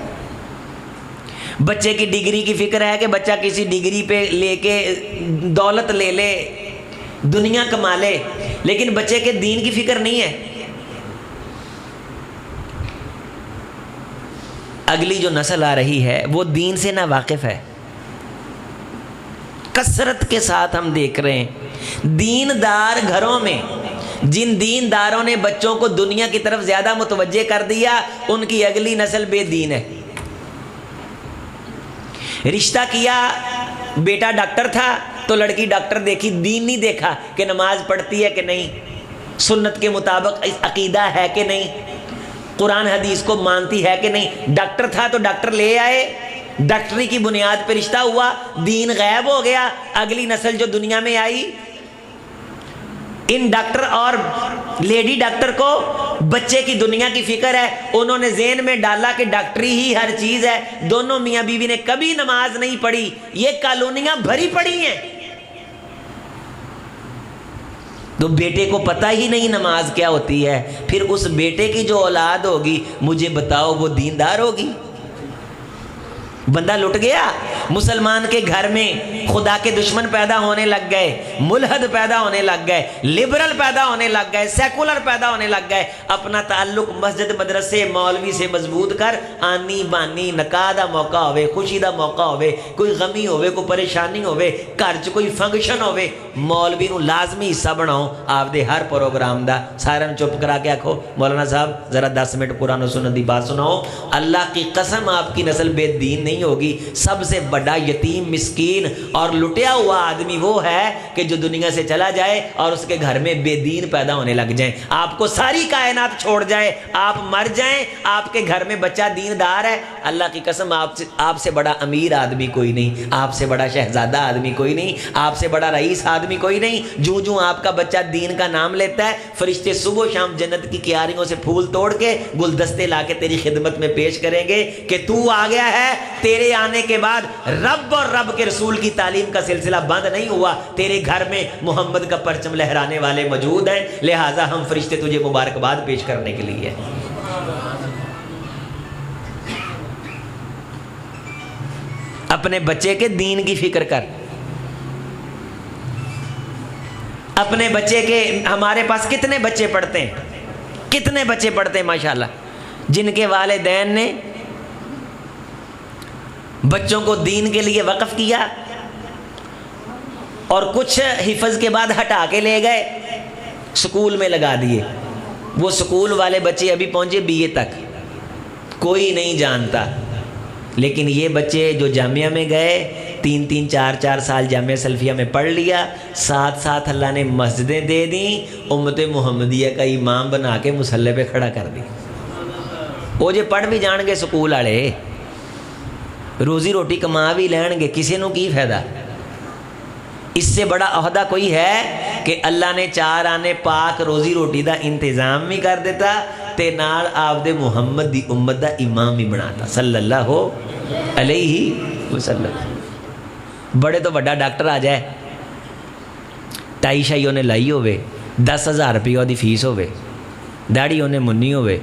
بچے کی ڈگری کی فکر ہے کہ بچہ کسی ڈگری پہ لے کے دولت لے لے، دنیا کما لے، لیکن بچے کے دین کی فکر نہیں ہے۔ اگلی جو نسل آ رہی ہے وہ دین سے نہ واقف ہے۔ کثرت کے ساتھ ہم دیکھ رہے ہیں دیندار گھروں میں جن دینداروں نے بچوں کو دنیا کی طرف زیادہ متوجہ کر دیا، ان کی اگلی نسل بے دین ہے۔ رشتہ کیا، بیٹا ڈاکٹر تھا تو لڑکی ڈاکٹر دیکھی، دین نہیں دیکھا کہ نماز پڑھتی ہے کہ نہیں، سنت کے مطابق عقیدہ ہے کہ نہیں، قرآن حدیث کو مانتی ہے کہ نہیں۔ ڈاکٹر تھا تو ڈاکٹر لے آئے، ڈاکٹری کی بنیاد پہ رشتہ ہوا، دین غائب ہو گیا۔ اگلی نسل جو دنیا میں آئی، ان ڈاکٹر اور لیڈی ڈاکٹر کو بچے کی دنیا کی فکر ہے، انہوں نے ذہن میں ڈالا کہ ڈاکٹری ہی ہر چیز ہے۔ دونوں میاں بیوی نے کبھی نماز نہیں پڑھی، یہ کالونیاں بھری پڑی ہیں، تو بیٹے کو پتہ ہی نہیں نماز کیا ہوتی ہے۔ پھر اس بیٹے کی جو اولاد ہوگی، مجھے بتاؤ وہ دیندار ہوگی؟ بندہ لٹ گیا۔ مسلمان کے گھر میں خدا کے دشمن پیدا ہونے لگ گئے، ملحد پیدا ہونے لگ گئے، لبرل پیدا ہونے لگ گئے، سیکولر پیدا ہونے لگ گئے۔ اپنا تعلق مسجد مدرسے مولوی سے مضبوط کر، آنی بانی نکاح دا موقع ہوئے، خوشی دا موقع ہوئے، کوئی غمی ہوئے، کوئی پریشانی ہوئے، گھر چ کوئی فنکشن ہوئے، مولوی نو لازمی حصہ بناؤ آپ دے ہر پروگرام دا۔ سارن چپ کرا کے آکھو مولانا صاحب ذرا 10 منٹ قرآن و سنت دی بات سناؤ۔ اللہ کی قسم آپ کی نسل بے دین نہیں ہوگی۔ سب سے بڑا یتیم، مسکین اور لٹیا ہوا آدمی وہ ہے کہ جو دنیا سے چلا جائے اور اس کے گھر میں بے دین پیدا ہونے لگ جائیں۔ آپ کو ساری کائنات چھوڑ جائے، آپ مر جائیں، آپ کے گھر میں بچہ دیندار ہے، اللہ کی قسم آپ سے بڑا امیر آدمی کوئی نہیں، آپ سے بڑا شہزادہ آدمی کوئی نہیں، آپ سے بڑا رئیس آدمی کوئی نہیں۔ جو جو آپ کا بچہ دین کا نام لیتا ہے، فرشتے صبح و شام جنت کی کیاریوں سے پھول توڑ کے گلدستے لا کے تیری خدمت میں پیش کریں گے کہ تو آ گیا ہے۔ تیرے آنے کے بعد رب اور رب کے رسول کی تعلیم کا سلسلہ بند نہیں ہوا، تیرے گھر میں محمد کا پرچم لہرانے والے موجود ہیں، لہٰذا ہم فرشتے تجھے مبارکباد پیش کرنے کے لیے۔ اپنے بچے کے دین کی فکر کر. اپنے بچے کے, ہمارے پاس کتنے بچے پڑھتے ہیں, کتنے بچے پڑھتے ہیں ماشاءاللہ, جن کے والدین نے بچوں کو دین کے لیے وقف کیا اور کچھ حفظ کے بعد ہٹا کے لے گئے سکول میں لگا دیے. وہ سکول والے بچے ابھی پہنچے BA تک, کوئی نہیں جانتا. لیکن یہ بچے جو جامعہ میں گئے, 3 4 سال جامعہ سلفیہ میں پڑھ لیا, ساتھ اللہ نے مسجدیں دے دیں, امت محمدیہ کا امام بنا کے مصلی پہ کھڑا کر دی. وہ جے پڑھ بھی جان گے سکول والے, روزی روٹی کما بھی لین گے, کسی نو کی فائدہ؟ اس سے بڑا عہدہ کوئی ہے کہ اللہ نے 4 آنے پاک روزی روٹی دا انتظام بھی کر دیتا تے نال آپ دے محمد دی امت دا امام بھی بناتا صلی اللہ علیہ وسلم. بڑے تو بڑا ڈاکٹر آ جائے, ٹائی شائی انہیں لائی ہوئے, 10,000 روپیہ دی فیس ہوئے, داڑھی انہیں منی ہوئے,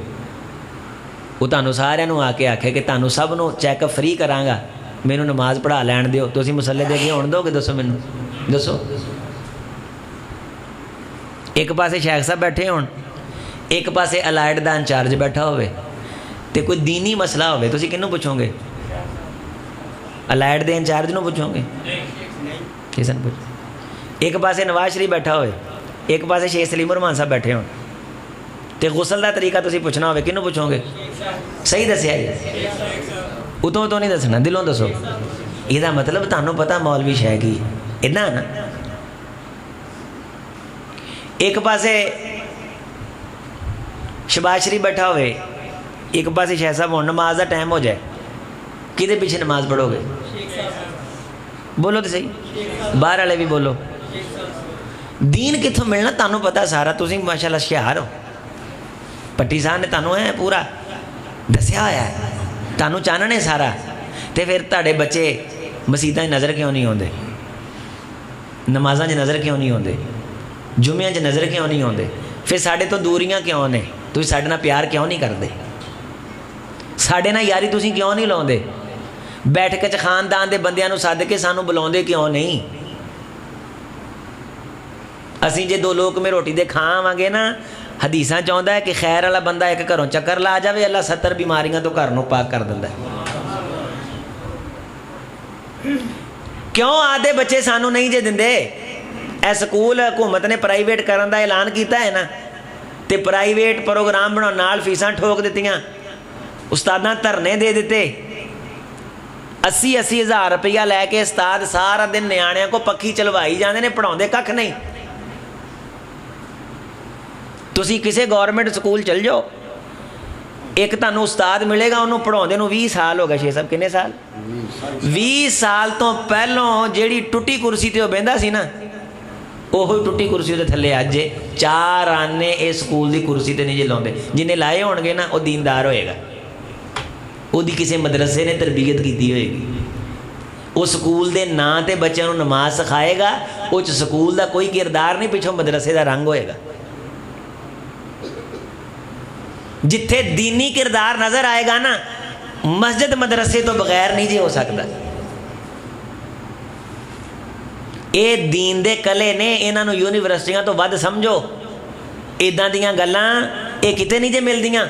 وہ تانوں سارے آ کے آکھے کہ تانوں سب نو چیک اپ فری کراں گا, مینوں نماز پڑھا لین دیو, تسی مصلی دے کے ہون دو گے؟ دسو مینوں, دسو. ایک پاسے شیخ صاحب بیٹھے ہون, ایک پاسے الائڈ دا انچارج بیٹھا ہوئے, تے کوئی دینی مسئلہ ہوئے, تسی کنوں پوچھو گے؟ الائڈ دے انچارج نو پوچھو گے؟ کسے نو پوچھو؟ ایک پاسے نواز شریف بیٹھا ہوئے, ایک پاسے شیخ سلیم الرحمان صاحب بیٹھے ہون, تے غسل دا طریقہ تسی پوچھنا ہوئے, کنوں پوچھو گے؟ صحیح دسیا جی, اتوں تو نہیں دسنا, دلوں دسو. یہ مطلب تانوں پتہ مولوی شاہ کی اتنا نا. ایک پاسے شباز شریف بیٹھا ہوئے, ایک پاسے شیخ صاحب ہون, نماز دا ٹائم ہو جائے, کدے پیچھے نماز پڑھو گے؟ بولو تو صحیح, باہر والے بھی بولو. دین کتوں ملنا تانوں پتہ سارا, تسی ماشاءاللہ شہار ہو. پٹی صاحب نے تانوں ہے پورا دسیا ہوا ہے, تانوں چاننے سارا. تے پھر تاڑے بچے مسیتاں نظر کیوں نہیں ہوندے, نمازاں نظر کیوں نہیں ہوندے, جمعیاں نظر کیوں نہیں ہوندے؟ پھر ساڈے تو دوریاں کیوں نے؟ تسی ساڈے نال پیار کیوں نہیں کردے؟ ساڈے نال یاری تسی کیوں نہیں لاؤندے؟ بیٹھ کے خاندان دے بندیاں نو سد کے سانوں بلاؤندے کیوں نہیں؟ اسی جے 2 لوگ میں روٹی دے کھاواں گے نا, حدیثاں چاہتا ہے کہ خیر والا بندہ ایک گھروں چکر لا جاوے, اللہ 70 بیماریاں تو گھر نو پاک کر دیندا ہے. کیوں آدھے بچے سانوں نہیں جے دیندے؟ اے سکول حکومت نے پرائیویٹ کرن دا اعلان کیتا ہے نا, تے پرائیویٹ پروگرام بناؤن نال فیساں ٹھوک دتیاں, استاداں دھرنے دے دیتے, 80 ہزار روپیہ لے کے استاد سارا دن نیاڑیاں کو پکھی چلوائی جاندے نے, پڑھاؤندے ککھ نہیں. تسی کسے گورنمنٹ سکول چل جاؤ, ایک تانوں استاد ملے گا, انہوں پڑھاؤندے نوں 20 سال ہو گئے. شیخ صاحب کنے سال؟ 20 سال تو پہلوں جیڑی ٹوٹی کرسی تے وہ بہندا سی نا, وہی ٹوٹی کرسی دے تھلے اج 4 آنے اے سکول دی کرسی تے نہیں جے لاؤندے. جنہیں لائے ہون گے نا وہ دیندار ہوئے گا, وہ دی کسی مدرسے نے تربیت کیتی ہوئے گی, وہ سکول دے نام تے بچوں نوں نماز سکھائے گا, وہ سکول دا کوئی کردار نہیں, پیچھوں مدرسے دا رنگ ہوئے گا. جتھے دینی کردار نظر آئے گا نا, مسجد مدرسے تو بغیر نہیں جی ہو سکتا. اے دین دے کلے نے, انہاں نوں یونیورسٹیاں تو ود سمجھو. ایداں دیاں گلاں اے کتے نہیں جے ملدیاں.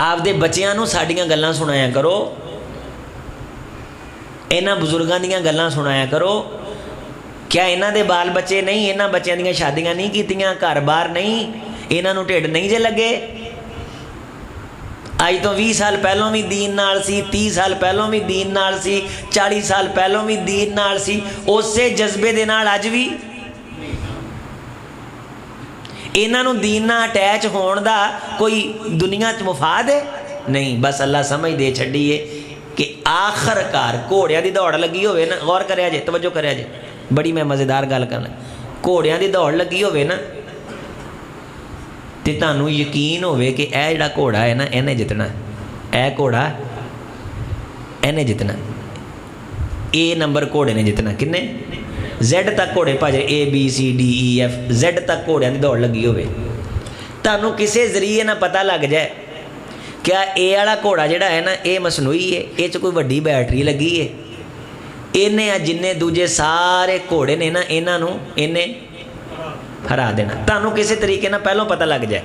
آپ دے بچیاں نوں ساڈیاں گلاں سنایا کرو, انہاں بزرگاں دیاں گلاں سنایا کرو. کیا انہاں دے بال بچے نہیں, انہاں بچیاں دیاں شادیاں نہیں کیتیاں, گھر بار نہیں, انہاں نوں ٹھڈ نہیں جے لگے؟ اج تو 20 سال پہلوں بھی دین نال سی, 30 سال پہلوں بھی دین نال سی, 40 سال پہلوں بھی دین نال سی, اسے جذبے دے نال اج بھی. انہاں نوں دین نال اٹیچ ہون دا کوئی دنیا چ مفاد ہے نہیں. بس اللہ سمجھ دے چھڈی ہے کہ آخر کار گھوڑیاں دی دوڑ لگی ہوئے نا, غور کریا جے, توجہ کریا جے, بڑی میں مزیدار گل کرنا. گھوڑیاں دی دوڑ لگی ہوئے نا, تے تانوں یقین ہوئے کہ اے جڑا گھوڑا ہے نا انہیں جتنا, اے گھوڑا انہیں جتنا, اے نمبر گھوڑے نے جتنا. کنے؟ زیڈ تک گھوڑے بھاجے, ABCDEF زیڈ تک گھوڑیاں دی دوڑ لگی ہوئے. تانوں کسے ذریعے نہ پتہ لگ جائے کیا اے والا گھوڑا جڑا ہے نا یہ مصنوعی ہے, یہ کوئی وڈی بیٹری لگی ہے؟ انہیں جن دوجے سارے گھوڑے نے نا یہاں انہیں ہرا دینا. تمہیں کسی طریقے نہ پہلوں پتہ لگ جائے.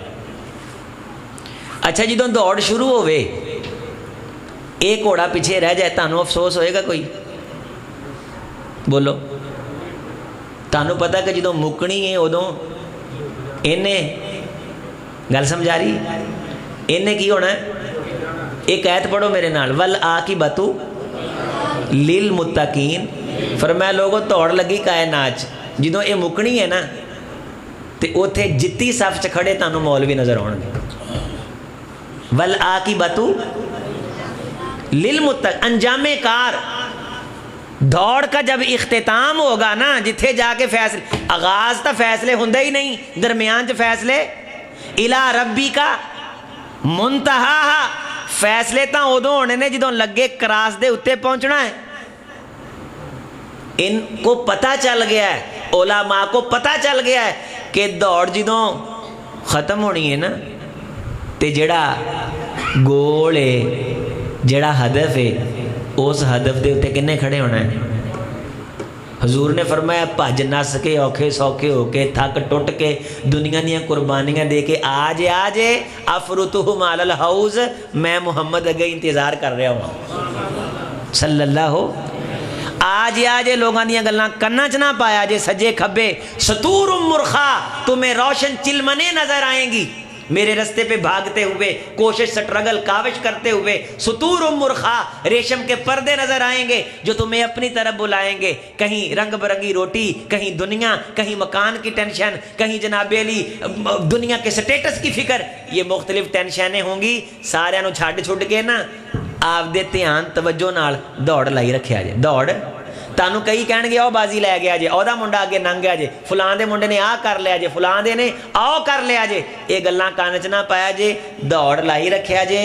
اچھا جدوں دوڑ شروع ہوئے یہ گھوڑا پیچھے رہ جائے تمہیں افسوس ہوئے گا کوئی؟ بولو. تمہیں پتہ کہ جدوں مکنی ہے ادوں انہیں گل سمجھا رہی انہیں کی ہونا ہے؟ ایک آیت پڑھو میرے نال, والعاقبۃ للمتقین. فرمایا لوگوں دوڑ لگی کائنات جدوں یہ مکنی ہے نا تو اتنے جتی صف چ کھڑے تمہیں مولوی نظر آؤ گے. والعاقبۃ للمتقین, انجام کار. دوڑ کا جب اختتام ہوگا نا جتھے جا کے فیصلے, آغاز تو فیصلے ہوں ہی نہیں, درمیان چ فیصلے الا ربی کا منتہا, فیصلے تو ادو ہونے نے جدوں لگے کراس دے اتنے پہنچنا ہے. ان کو پتہ چل گیا ہے, علماء کو پتہ چل گیا ہے کہ دوڑ جدوں ختم ہونی ہے نا تے جڑا گول ہے, جڑا ہدف ہے, اس ہدف دے اتنے کنے کھڑے ہونا ہے. حضور نے فرمایا بھج نس کے اوکھے سوکھے ہو کے تھک ٹوٹ کے دنیا دیا قربانیاں دے کے آ جے افرتہم علی الحوض, میں محمد اگے انتظار کر رہا ہوں صلی اللہ. آ جے لوگاں دیاں گلاں کنا چ نہ پایا جے, سجے کھبے ستور مرخا, تمہیں روشن چلمنے نظر آئیں گی میرے رستے پہ بھاگتے ہوئے, کوشش سٹرگل کاوش کرتے ہوئے. ستور مرخا, ریشم کے پردے نظر آئیں گے جو تمہیں اپنی طرف بلائیں گے. کہیں رنگ برنگی روٹی, کہیں دنیا, کہیں مکان کی ٹینشن, کہیں جناب علی دنیا کے سٹیٹس کی فکر. یہ مختلف ٹینشنیں ہوں گی. سارے نو چھڈ کے نا آپ دے دھیان توجہ نال دوڑ لائی رکھیا جے. دوڑ تانوں کئی کہن گے آؤ بازی لے گیا جے, او دا منڈا اگے ننگ گیا جے, فلاں دے منڈے نے آ کر لیا جے, فلاں دے نے آؤ کر لیا جے. یہ گلاں کان چ نہ پایا جے, دوڑ لائی رکھیا جے.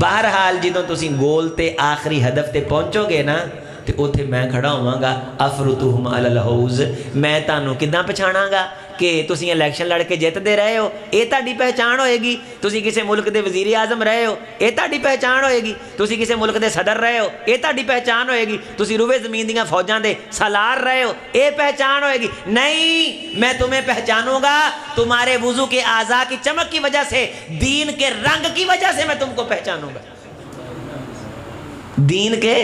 بہرحال جدوں تسی گول تے آخری ہدف تے پہنچو گے نا تے اوتھے میں کھڑا ہواں گا افرتہم علی الحوض. میں تانوں کداں پہچانا گا کہ تسی الیکشن لڑ کے جت دے رہے ہو, یہ تہاڈی پہچان ہوئے گی. تسی کسی ملک دے وزیر اعظم رہے ہو, یہ تہاڈی پہچان ہوئے گی. تسی کسی ملک دے صدر رہے ہو, یہ تہاڈی پہچان ہوئے گی. تسی روئے زمین دیاں فوجاں دے سالار رہے ہو, یہ پہچان ہوئے گی. نہیں, میں تمہیں پہچانوں گا تمہارے وضو کے اعضاء کی چمک کی وجہ سے, دین کے رنگ کی وجہ سے میں تم کو پہچانوں گا. دین کے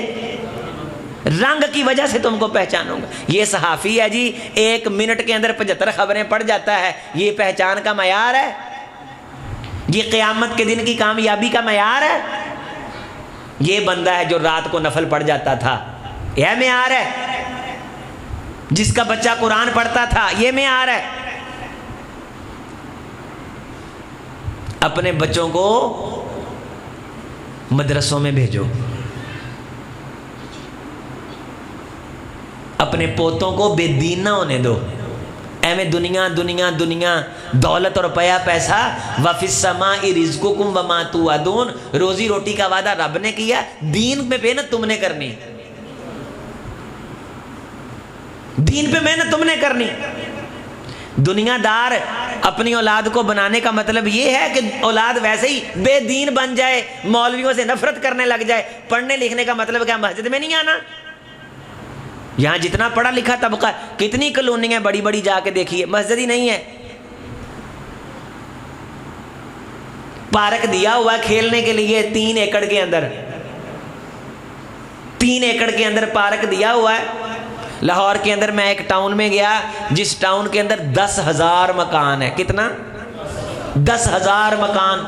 رنگ کی وجہ سے تم کو پہچانوں گا. یہ صحافی ہے جی, 1 منٹ کے اندر 75 خبریں پڑھ جاتا ہے, یہ پہچان کا معیار ہے؟ یہ قیامت کے دن کی کامیابی کا معیار ہے؟ یہ بندہ ہے جو رات کو نفل پڑھ جاتا تھا, یہ معیار ہے؟ جس کا بچہ قرآن پڑھتا تھا, یہ معیار ہے؟ اپنے بچوں کو مدرسوں میں بھیجو, اپنے پوتوں کو بے دین نہ ہونے دو. ایویں دنیا دنیا دنیا, دولت اور روپیہ پیسہ. وفی السماء رزقکم وما توعدون, روزی روٹی کا وعدہ رب نے کیا, دین پہ محنت تم نے کرنی, دین پہ محنت تم نے کرنی. دنیا دار اپنی اولاد کو بنانے کا مطلب یہ ہے کہ اولاد ویسے ہی بے دین بن جائے, مولویوں سے نفرت کرنے لگ جائے. پڑھنے لکھنے کا مطلب کیا مسجد میں نہیں آنا؟ یہاں جتنا پڑھا لکھا طبقہ, کتنی کالونیاں بڑی بڑی جا کے دیکھیے, مسجد ہی نہیں ہے. پارک دیا ہوا ہے کھیلنے کے لیے 3 ایکڑ کے اندر, 3 ایکڑ کے اندر پارک دیا ہوا ہے. لاہور کے اندر میں ایک ٹاؤن میں گیا جس ٹاؤن کے اندر 10,000 مکان ہے. کتنا؟ 10,000 مکان,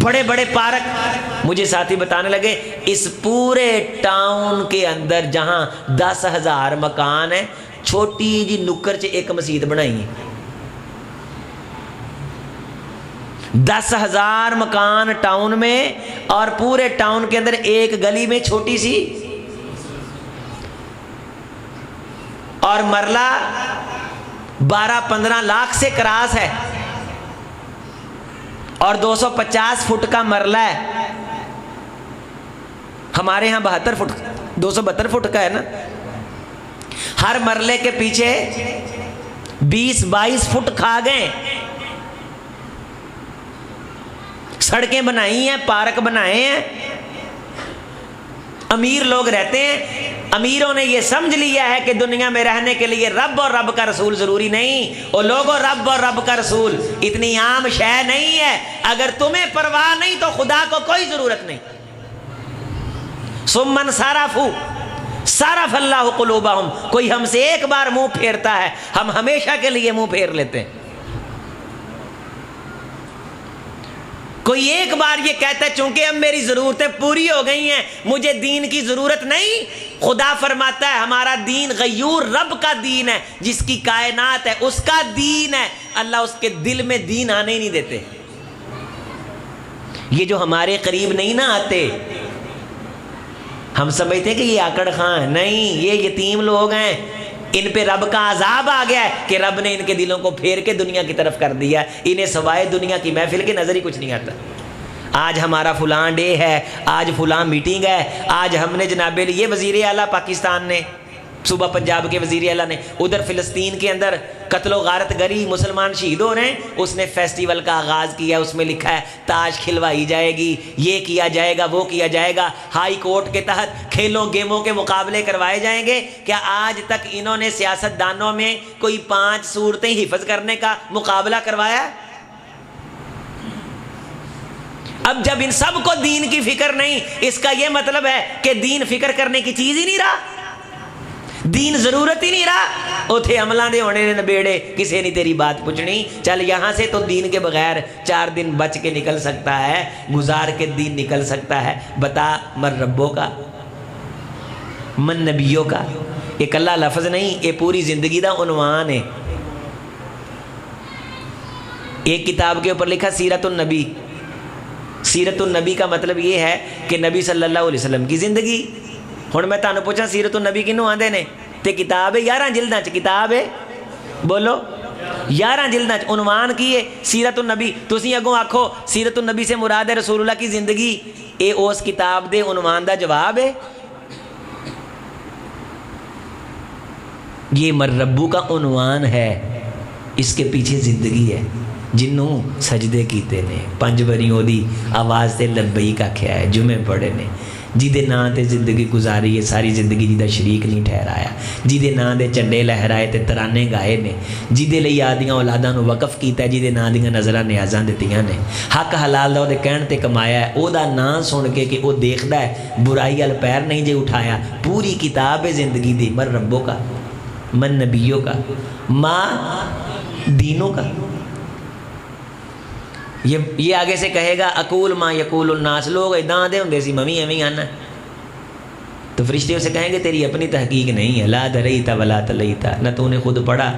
بڑے بڑے پارک. مجھے ساتھی بتانے لگے اس پورے ٹاؤن کے اندر جہاں 10,000 مکان ہیں, چھوٹی جی نکر چ ایک مسجد بنائی ہے. 10,000 مکان ٹاؤن میں, اور پورے ٹاؤن کے اندر ایک گلی میں چھوٹی سی, اور مرلہ 12-15 لاکھ سے کراس ہے, اور 250 فٹ کا مرلہ ہے. ہمارے ہاں 72 فٹ 272 فٹ کا ہے نا. ہر مرلے کے پیچھے 20-22 فٹ کھا گئے. سڑکیں بنائی ہیں، پارک بنائے ہیں، امیر لوگ رہتے ہیں۔ امیروں نے یہ سمجھ لیا ہے کہ دنیا میں رہنے کے لیے رب اور رب کا رسول ضروری نہیں۔ وہ لوگوں، رب اور رب کا رسول اتنی عام شے نہیں ہے۔ اگر تمہیں پرواہ نہیں تو خدا کو کوئی ضرورت نہیں۔ ثم انصرفوا صرف اللہ قلوبہم، کوئی ہم سے ایک بار منہ پھیرتا ہے، ہم ہمیشہ کے لیے منہ پھیر لیتے ہیں۔ کوئی ایک بار یہ کہتا ہے چونکہ اب میری ضرورتیں پوری ہو گئی ہیں، مجھے دین کی ضرورت نہیں۔ خدا فرماتا ہے ہمارا دین غیور رب کا دین ہے، جس کی کائنات ہے، اس کا دین ہے۔ اللہ اس کے دل میں دین آنے ہی نہیں دیتے۔ یہ جو ہمارے قریب نہیں نہ آتے، ہم سمجھتے ہیں کہ یہ آکڑ خاں ہے، نہیں، یہ یتیم لوگ ہیں، ان پہ رب کا عذاب آ گیا ہے کہ رب نے ان کے دلوں کو پھیر کے دنیا کی طرف کر دیا، انہیں سوائے دنیا کی محفل کے نظر ہی کچھ نہیں آتا۔ آج ہمارا فلاں ڈے ہے، آج فلاں میٹنگ ہے، آج ہم نے جناب یہ وزیر اعلیٰ پاکستان نے، صوبہ پنجاب کے وزیر اعلیٰ نے ادھر فلسطین کے اندر قتل و غارت گری مسلمان شہید ہو رہے ہیں، اس نے فیسٹیول کا آغاز کیا، اس میں لکھا ہے تاج کھلوائی جائے گی، یہ کیا جائے گا، وہ کیا جائے گا، ہائی کورٹ کے تحت کھیلوں گیموں کے مقابلے کروائے جائیں گے۔ کیا آج تک انہوں نے سیاست دانوں میں کوئی 5 صورتیں حفظ کرنے کا مقابلہ کروایا؟ اب جب ان سب کو دین کی فکر نہیں، اس کا یہ مطلب ہے کہ دین فکر کرنے کی چیز ہی نہیں رہا، دین ضرورت ہی نہیں رہا۔ اوتھے عملہ دے ہونے نے نبیڑے، کسے نہیں تیری بات پوچھنی، چل یہاں سے تو دین کے بغیر 4 دن بچ کے نکل سکتا ہے، گزار کے دین نکل سکتا ہے۔ بتا من ربوں کا، من نبیوں کا، ایک اللہ لفظ نہیں، یہ پوری زندگی دا عنوان ہے۔ ایک کتاب کے اوپر لکھا سیرت النبی۔ سیرت النبی کا مطلب یہ ہے کہ نبی صلی اللہ علیہ وسلم کی زندگی۔ ہن میں تانوں پوچھا سیرت النبی کنوں آندے نے؟ تے کتاب ہے 11 جلداں چ، کتاب ہے بولو 11 جلداں چ، عنوان کی ہے سیرت النبی۔ تسی اگوں آکھو سیرت النبی سے مراد ہے رسول اللہ کی زندگی، اے اس کتاب دے عنوان دا جواب ہے؟ یہ مرربو کا عنوان ہے، اس کے پیچھے زندگی ہے۔ جنوں سجدے کیتے نے 5 باری دی آواز تے لبیک آکھیا ہے، جمعے پڑھے نے، جیدے ناں تے زندگی گزاری ہے، ساری زندگی جیدہ شریک نہیں ٹھہرایا، جیدے ناں دے چنڈے لہرائے تے ترانے گائے نے، جیدے لئی آدیاں اولاداں نو وقف کیتا ہے، جیدے ناں دیاں نظرہ نیازاں دیتیاں نے، حق حلال دا او دے کہن تے کمایا ہے، او دا ناں سن کے کہ او دیکھدا ہے، برائی ال پیر نہیں جے اٹھایا۔ پوری کتاب ہے زندگی دی، من ربوں کا، من نبیوں کا، ماں دینوں کا۔ یہ آگے سے کہے گا اقول ما یقول الناس، لوگ اداں دے ہوندے سی ممی ایویں آنا، تو فرشتے اسے کہیں گے تیری اپنی تحقیق نہیں ہے، لا دریتا ولا تلیتا، نہ تو نے خود پڑھا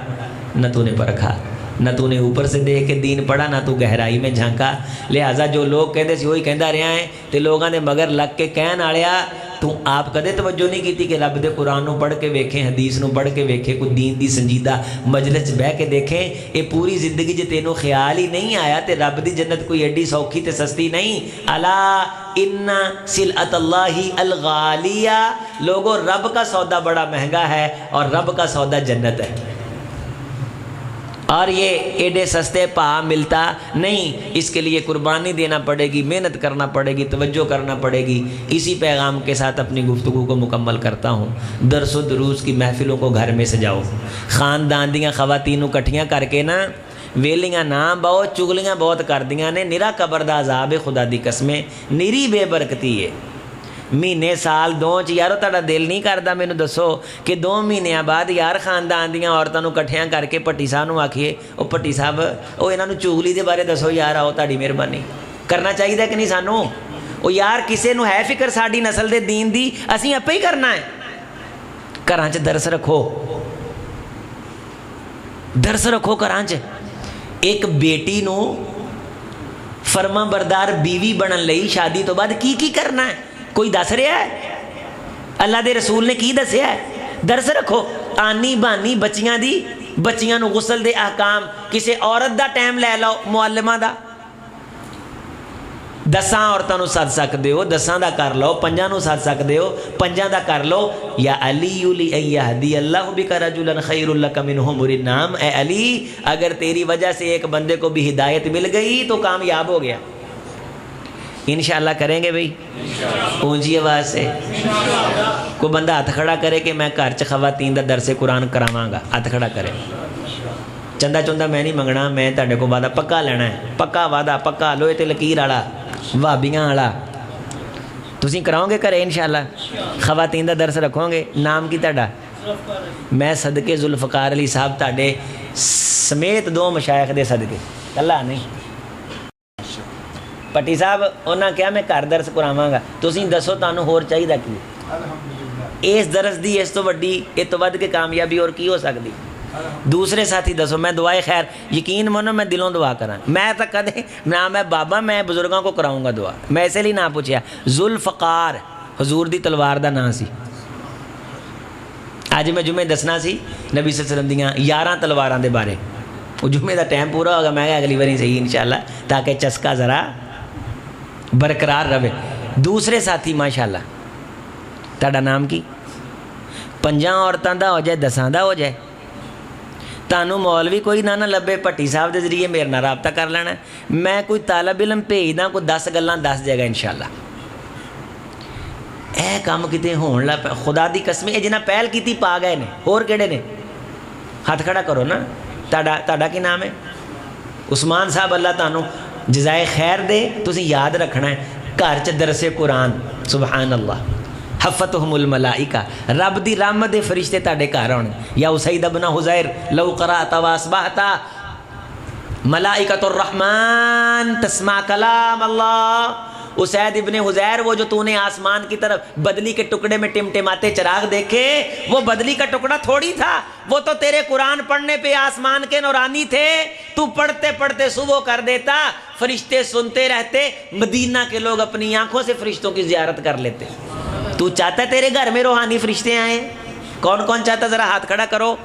نہ تو نے پرکھا، نہ تو نے اوپر سے دیکھ کے دین پڑھا، نہ تو گہرائی میں جھانکا۔ لہٰذا جو لوگ کہندے سی وہی کہندا رہا ہے، تے لوگاں دے مگر لگ کے کہن والیا تو آپ کدے توجہ نہیں کیتی کہ رب دے قرآن نو پڑھ کے ویکھیں، حدیث نو پڑھ کے ویکھیں، کوئی دین دی سنجیدہ مجلس بہ کے دیکھیں۔ اے پوری زندگی جے تینوں خیال ہی نہیں آیا تے رب دی جنت کوئی ایڈی سوکھی تے سستی نہیں۔ الا ان سلعۃ اللہ الغالیہ، لوگوں رب کا سودا بڑا مہنگا ہے اور رب کا سودا جنت ہے، اور یہ ایڈے سستے پا ملتا نہیں، اس کے لیے قربانی دینا پڑے گی، محنت کرنا پڑے گی، توجہ کرنا پڑے گی۔ اسی پیغام کے ساتھ اپنی گفتگو کو مکمل کرتا ہوں۔ درس و دروس کی محفلوں کو گھر میں سجاؤ، خاندان دیاں خواتینوں کٹھیاں کر کے نا ویلیاں نہ بہت چگلیاں بہت کر دیاں نے، نرا قبر دا عذاب ہے، خدا دی قسمیں نری بے برکتی ہے۔ مہینے سال 2 چ یارو تہاڈا دل نہیں کردا مینوں دسو کہ 2 مہینیاں بعد یار خاندان دیاں عورتاں نوں کٹھیاں کر کے پٹی صاحب نوں آکھیے او پٹی صاحب او انہاں نوں چغلی دے بارے دسو یار، آؤ تہاڈی مہربانی۔ کرنا چاہیے کہ نہیں سانوں؟ او یار کسے نوں ہے فکر ساڈی نسل دے دین دی، اسی آپے ہی کرنا ہے۔ گھراں چ درس رکھو، درس رکھو گھراں چ۔ ایک بیٹی نوں فرما بردار بیوی بنن لئی شادی تو بعد کی کرنا ہے؟ کوئی دس رہا ہے؟ اللہ دے رسول نے کی دسیا ہے؟ درس رکھو۔ آنی بانی بچیاں دی، بچیاں نو غسل دے احکام، کسے عورت دا ٹائم لے لو معلمہ دا، 10 عورتاں نو سد سکدے ہو، 10 دا کر لو، 5 نو سد سکدے ہو، 5 دا کر لو۔ یا علی یہدی اللہ بک رجلا خیر لک من حمر النعم، اے علی اگر تیری وجہ سے ایک بندے کو بھی ہدایت مل گئی تو کامیاب ہو گیا۔ انشاءاللہ کریں گے بھائی اونچی آواز سے کوئی بندہ ہاتھ کھڑا کرے کہ میں گھر چ خواتین دا درس قرآن کراواں گا, ہاتھ کھڑا کرے. چندہ چندہ میں نہیں منگنا, میں تہاڈے کو وعدہ پکا لینا ہے, پکا وعدہ, پکا لوہے تے لکیر والا, وہابیاں والا. تسی کراؤ گے گھرے انشاءاللہ خواتین دا درس رکھو گے. نام کی تہاڈا؟ میں صدقے ذوالفقار علی صاحب تہاڈے سمیت 2 مشائخ دے صدقے, اللہ نہیں. پٹی صاحب انہاں کیا میں گھر درس کراواں گا, تسی دسو تانوں ہور چاہیدا کی؟ اس درس دی اس تو وڈی اس تو ود کے کامیابی اور کی ہو سکتی؟ دوسرے ساتھی دسو. میں دعائے خیر, یقین منو میں دلوں دعا کراں. میں تو کدے نہ میں بابا میں بزرگاں کو کراؤں گا دعا, میں اسے لیے نہ پوچھیا. ذوالفقار حضور دی تلوار دا نام سی. اج میں جمعے دسنا سی نبی صلی اللہ علیہ وسلم دیاں 11 تلواراں دے بارے. وہ جمعے دا ٹائم پورا ہوگا, میں اگلی باری صحیح انشاءاللہ, تاکہ چسکا ذرا برقرار رہے. دوسرے ساتھی ماشاءاللہ تہاڈا نام کی؟ 5 عورتاں دا ہو جائے 10 دا ہو جائے, تانوں مولوی کوئی نہ لبے, بھٹی صاحب دے ذریعے میرے نال رابطہ کر لینا. میں کوئی طالب علم بھیجدا, کوئی 10 گلاں دس جائے گا انشاءاللہ. اے کام کتے ہون لا, خدا دی قسم اے جنہاں پہل کیتی پا گئے نے. اور کیڑے نے؟ ہاتھ کھڑا کرو نا. تہاڈا کی نام ہے؟ عثمان صاحب, اللہ تانوں جزائے خیر دے. تسی یاد رکھنا ہے گھر چ درس قرآن, سبحان اللہ, حفتہم الملائکہ, رب دی رحمت دے فرشتے تہاڈے گھر ہونے. یا اسید ابن حزیر لو قرأت واصبحت ملائکۃ الرحمن تسمع کلام اللہ. اسید ابن حزیر, وہ جو تو نے آسمان کی طرف بدلی کے ٹکڑے میں ٹمٹماتے چراغ دیکھے, وہ بدلی کا ٹکڑا تھوڑی تھا, وہ تو تیرے قرآن پڑھنے پہ آسمان کے نورانی تھے. تو پڑھتے پڑھتے صبح کر دیتا, فرشتے سنتے رہتے, مدینہ کے لوگ اپنی آنکھوں سے فرشتوں کی زیارت کر لیتے. تو چاہتا ہے تیرے گھر میں روحانی فرشتے آئیں؟ کون کون چاہتا؟ ذرا ہاتھ کھڑا کرو.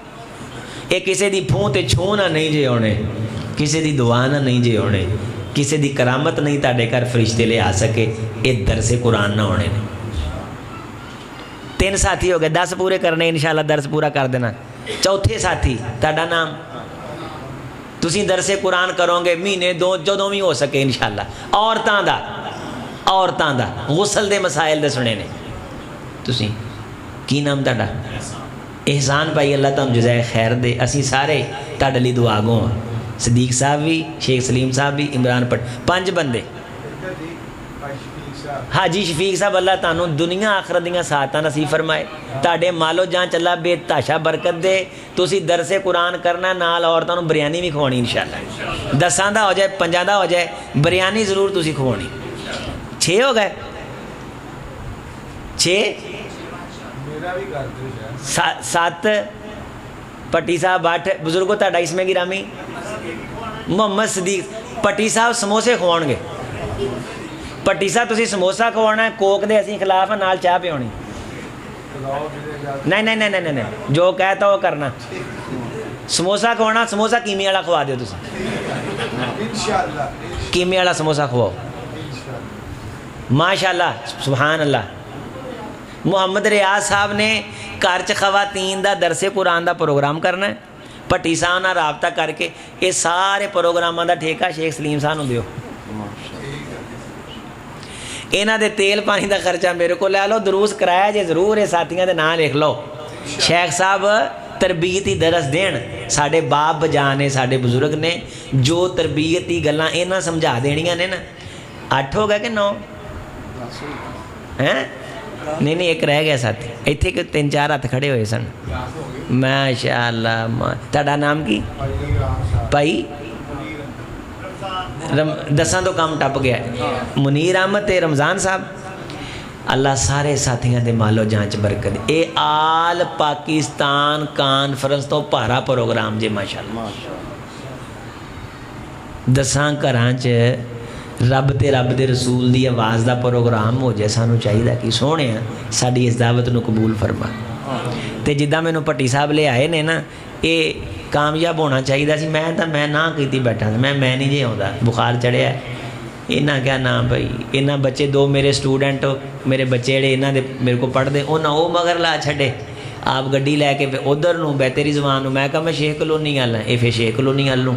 اے کسی دی پھون تے چھونا نہیں جے ہونے, کسی دی دعا نہ نہیں جے ہونے, کسی دی کرامت نہیں تہاڈے گھر فرشتے لے آ سکے. اے درس قرآن نہ ہونے نے. 3 ساتھی ہو گئے, 10 پورے کرنے انشاءاللہ, درس پورا کر دینا. چوتھے ساتھی تہاڈا نام؟ تسی درس قرآن کرو گے مہینے 2 جدوں بھی ہو سکے انشاءاللہ. عورتاں دا غسل دے مسائل دسنے نے. تسی کی نام تہاڈا؟ احسان بھائی, اللہ تم جزائے خیر دے. اسی سارے تہاڈے لئی دعا گو ہاں. صدیق صاحب بھی, شیخ سلیم صاحب بھی, عمران پٹ, 5 بندے. حاجی شفیق صاحب, اللہ تانوں دنیا آخرت دیاں ساتاں نصیب فرمائے. تہاڈے مالو جان چلا بے تاشا برکت دے. تسی درس قرآن کرنا, نال عورتاں نوں بریانی بھی کھوانی انشاءاللہ. 10 دا ہو جائے 5 دا ہو جائے, بریانی ضرور تسی کھوانی. 6 ہو گئے, 6 7 پٹی صاحب 8. بزرگوں تہاڈا اس میں گرامی محمد صدیق. پٹی صاحب سموسے کھواؤ گے. پٹی صاحب تسی سموسا کھوانا ہے, کوک دے اسی خلاف ہے, نال چاہ پیونی. نہیں, جو کہتا وہ کرنا. سموسا کھوانا, سموسا کیمے والا کھوا دیو تسی, کیمے والا سموسا کھواؤ. ماشاءاللہ سبحان اللہ. محمد ریاض صاحب نے گھر چ خواتین دا درس قرآن دا پروگرام کرنا ہے. پٹی صاحب نال رابطہ کر کے یہ سارے پروگراموں دا ٹھیکہ شیخ سلیم صاحب نوں دیو. انہاں دے تیل پانی دا خرچہ میرے کو لے لو. دروس کرایا جے ضرور, یہ ساتھیاں دے نام لکھ لو. شیخ صاحب تربیتی درس دین. ساڈے باپ بجا نے, ساڈے بزرگ نے جو تربیتی گلاں انہاں سمجھا دینیاں نے نا. 8 ہو گئے کہ 9 ہیں؟ نہیں, ایک رہ گیا ساتھی. اتنے کہ 3-4 ہاتھ کھڑے ہوئے سن. ماشاءاللہ. تہاڈا نام کی؟ بھائی 10 تو کام ٹپ گیا. منیر احمد تے رمضان صاحب, اللہ سارے ساتھیاں دے مالو جانچ برکت. اے آل پاکستان کانفرنس تو پارا پروگرام جے ماشاءاللہ. 10 گھراں چ رب تے رب دے رسول دی آواز دا پروگرام ہو جائے. سانو چاہیے کہ سونے ساڈی اس دعوت نو قبول فرما. تے جداں مینوں پٹی صاحب لے آئے نے نا, یہ کامیاب ہونا چاہیے سی. میں نہ کیتی بیٹھا, میں نہیں جے آਉਂدا, بخار چڑھیا. یہاں کیا نام بھائی, یہاں بچے 2 میرے سٹوڈنٹ, میرے بچے جڑے یہاں دے میرے کو پڑھتے, انہاں وہ مگر لا چھڈے. آپ گڈی لے کے ادھر نوں بے تیری زبان نوں. میں کہا میں شیخ کلونی گل ہاں, یہ پھر شیخ کلونی گل نوں